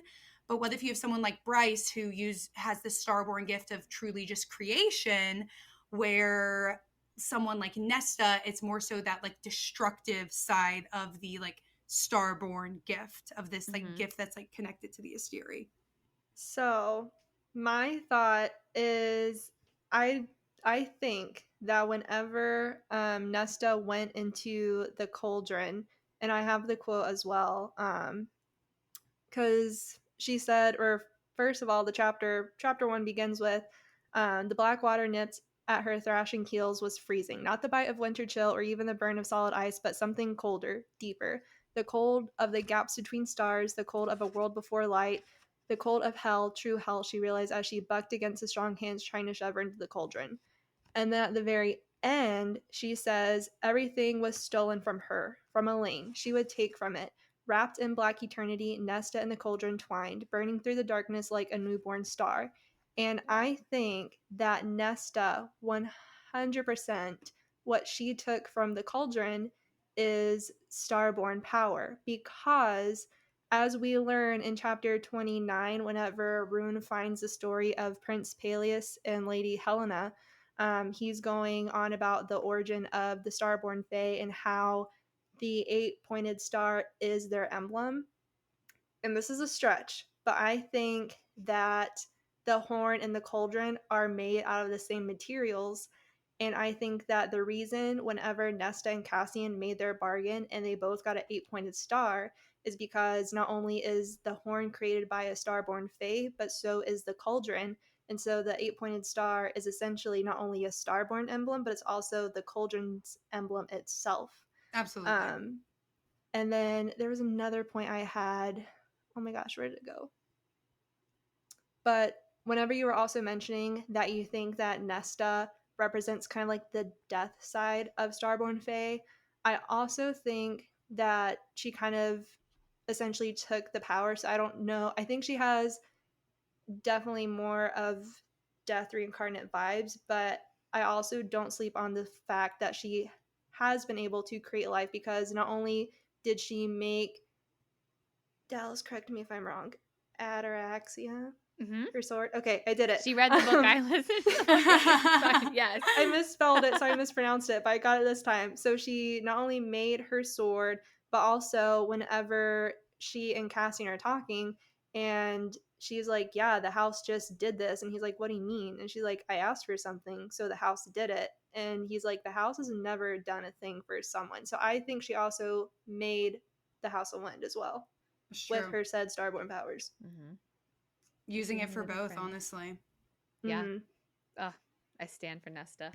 But what if you have someone like Bryce who has this Starborn gift of truly just creation, where someone like Nesta, it's more so that like destructive side of the like Starborn gift, of this like gift that's like connected to the Asteri. So my thought is, I think that whenever Nesta went into the cauldron, and I have the quote as well, because she said, or first of all, the chapter 1 begins with, the black water nipped at her thrashing keels was freezing, not the bite of winter chill or even the burn of solid ice, but something colder, deeper, the cold of the gaps between stars, the cold of a world before light, the cold of hell, true hell, she realized as she bucked against the strong hands trying to shove her into the cauldron. And then at the very end, she says everything was stolen from her, from Elaine. She would take from it. Wrapped in black eternity, Nesta and the cauldron twined, burning through the darkness like a newborn star. And I think that Nesta, 100%, what she took from the cauldron is Starborn power. Because as we learn in chapter 29, whenever Rune finds the story of Prince Peleus and Lady Helena, he's going on about the origin of the Starborn Fae and how the 8-pointed star is their emblem. And this is a stretch, but I think that the horn and the cauldron are made out of the same materials. And I think that the reason whenever Nesta and Cassian made their bargain and they both got an 8-pointed star is because not only is the horn created by a starborn fae, but so is the cauldron. And so the 8-pointed star is essentially not only a starborn emblem, but it's also the cauldron's emblem itself. Absolutely. And then there was another point I had. Oh my gosh, where did it go? But whenever you were also mentioning that you think that Nesta represents kind of like the death side of Starborn Fae, I also think that she kind of essentially took the power. So I don't know. I think she has definitely more of death reincarnate vibes, but I also don't sleep on the fact that she has been able to create life, because not only did she make, Dallas, correct me if I'm wrong, Ataraxia. Mm-hmm. Her sword. Okay, I did it. She read the book I listened to. Okay, fine. Yes. I misspelled it, so I mispronounced it, but I got it this time. So she not only made her sword, but also whenever she and Cassian are talking, and she's like, yeah, the house just did this. And he's like, what do you mean? And she's like, I asked for something, so the house did it. And he's like, the house has never done a thing for someone. So I think she also made the House of Wind as well It's with true. her said Starborn powers. Mm-hmm. Using it for Little both, friend. honestly. Yeah. Mhm. I stand for Nesta.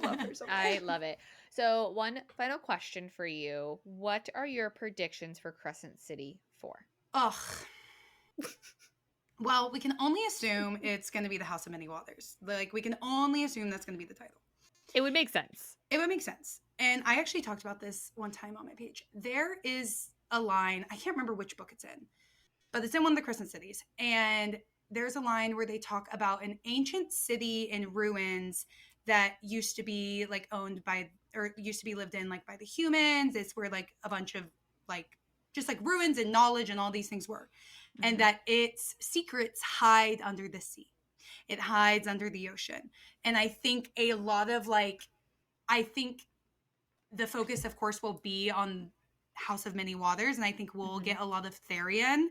Love her so much. I love it. So, one final question for you. What are your predictions for Crescent City 4? Ugh. Well, we can only assume it's going to be the House of Many Waters. Like, we can only assume that's going to be the title. It would make sense. It would make sense. And I actually talked about this one time on my page. There is a line, I can't remember which book it's in, but it's in one of the Crescent Cities. And there's a line where they talk about an ancient city in ruins that used to be like owned by, or used to be lived in like by the humans. It's where like a bunch of like, just like ruins and knowledge and all these things were. Mm-hmm. And that its secrets hide under the sea. It hides under the ocean. And I think a lot of like, I think the focus, of course, will be on House of Many Waters. And I think we'll Mm-hmm. get a lot of Therian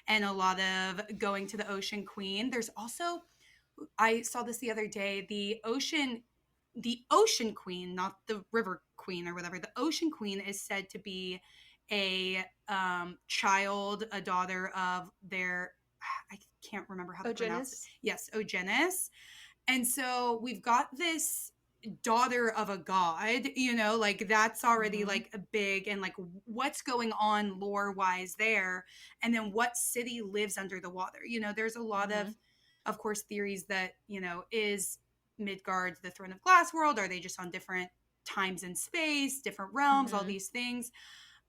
and a lot of going to the Ocean Queen. There's also, I saw this the other day, the Ocean Queen, not the River Queen or whatever. The Ocean Queen is said to be a child, a daughter of their, I can't remember how to pronounce it. Ogenis? Yes, Ogenis. And so we've got this daughter of a god, you know, like that's already Mhm. like a big, and like what's going on lore wise there, and then what city lives under the water. You know, there's a lot of course, theories that, you know, is Midgard the throne of glass world? Are they just on different times and space, different realms, all Mhm. these things?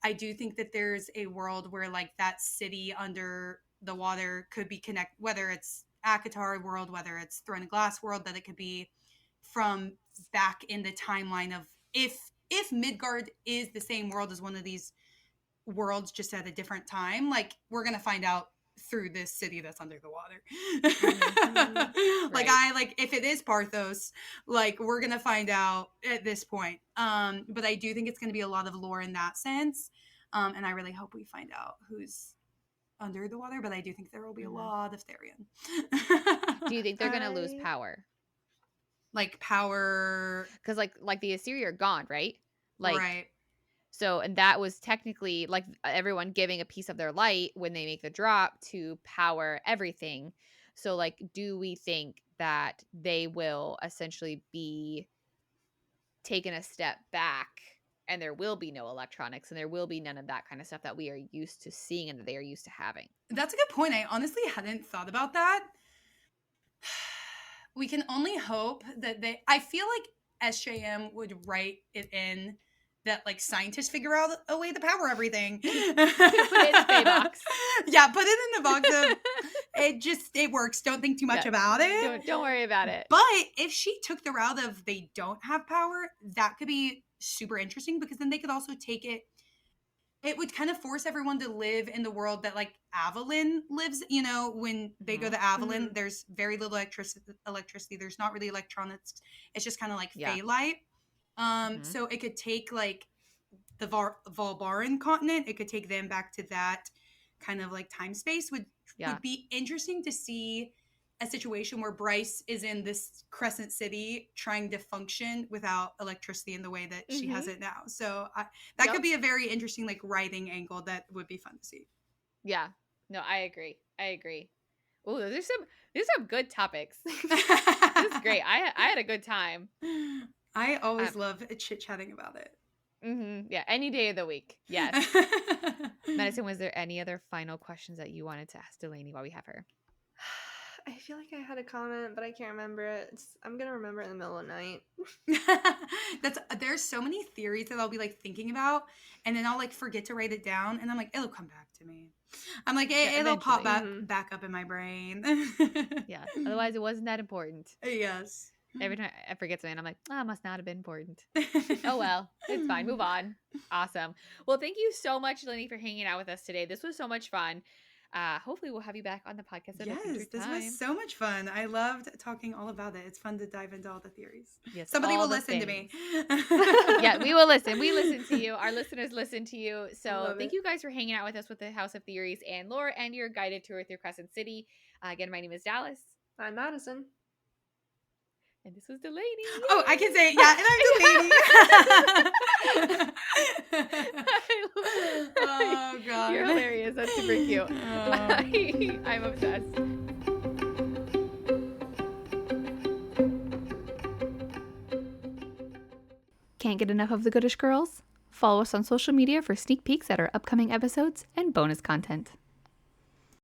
I do think that there's a world where like that city under the water could be connect, whether it's ACOTAR world, whether it's Throne of Glass world, that it could be from back in the timeline of if Midgard is the same world as one of these worlds just at a different time, like we're gonna find out through this city that's under the water. Like Right. I like if it is Parthos, like we're gonna find out at this point. But I do think it's gonna be a lot of lore in that sense. And I really hope we find out who's under the water, but I do think there will be a Mhm. lot of Therian. Do you think they're gonna lose I- power? Like power, Because like the Assyria are gone, right? Like right? so, and that was technically like everyone giving a piece of their light when they make the drop to power everything. So like, do we think that they will essentially be taken a step back and there will be no electronics and there will be none of that kind of stuff that we are used to seeing and that they are used to having? That's a good point. I honestly hadn't thought about that. We can only hope that they, I feel like SJM would write it in that like scientists figure out a way to power everything. Put it in the Fey box. Yeah, put it in the box of it works. Don't think too much Yeah, about it. don't worry about it. But if she took the route of they don't have power, that could be super interesting because then they could also take it. It would kind of force everyone to live in the world that like Avalon lives. You know, when they go to Avalon, Mhm. there's very little electricity. There's not really electronics. It's just kind of like Yeah. Fey light. Mhm. So it could take like the Valbaran continent. It could take them back to that kind of like time space. Would be interesting to see a situation where Bryce is in this Crescent City trying to function without electricity in the way that she has it now. So that could be a very interesting like writing angle that would be fun to see. Yeah. No, I agree. Oh, there's some good topics. This is great. I had a good time. I always love chit-chatting about it. Yeah, any day of the week. Yes. Madison, was there any other final questions that you wanted to ask Delanie while we have her? I feel like I had a comment, but I can't remember it. I'm gonna remember it in the middle of the night. There's so many theories that I'll be like thinking about, and then I'll like forget to write it down, and I'm like, it'll come back to me. I'm like, it'll pop back up in my brain. Yeah. Otherwise, it wasn't that important. Yes. Every time I forget something, I'm like, it must not have been important. Oh well, it's fine. Move on. Awesome. Well, thank you so much, Delanie, for hanging out with us today. This was so much fun. hopefully we'll have you back on the podcast at a future Yes, this time. was so much fun. I loved talking all about it. It's fun to dive into all the theories. Yes, Somebody all will the listen to me. Yeah, we will listen. We listen to you. Our listeners listen to you. So Love thank it. you guys for hanging out with us with the House of Theories and lore and your guided tour through Crescent City. Again, my name is Dallas. I'm Madison. And this was Delanie. Oh, I can say it. Yeah, and I'm Delanie. Oh, God. You're hilarious. That's super cute. Oh. I'm obsessed. Can't get enough of the Goodish Girls? Follow us on social media for sneak peeks at our upcoming episodes and bonus content.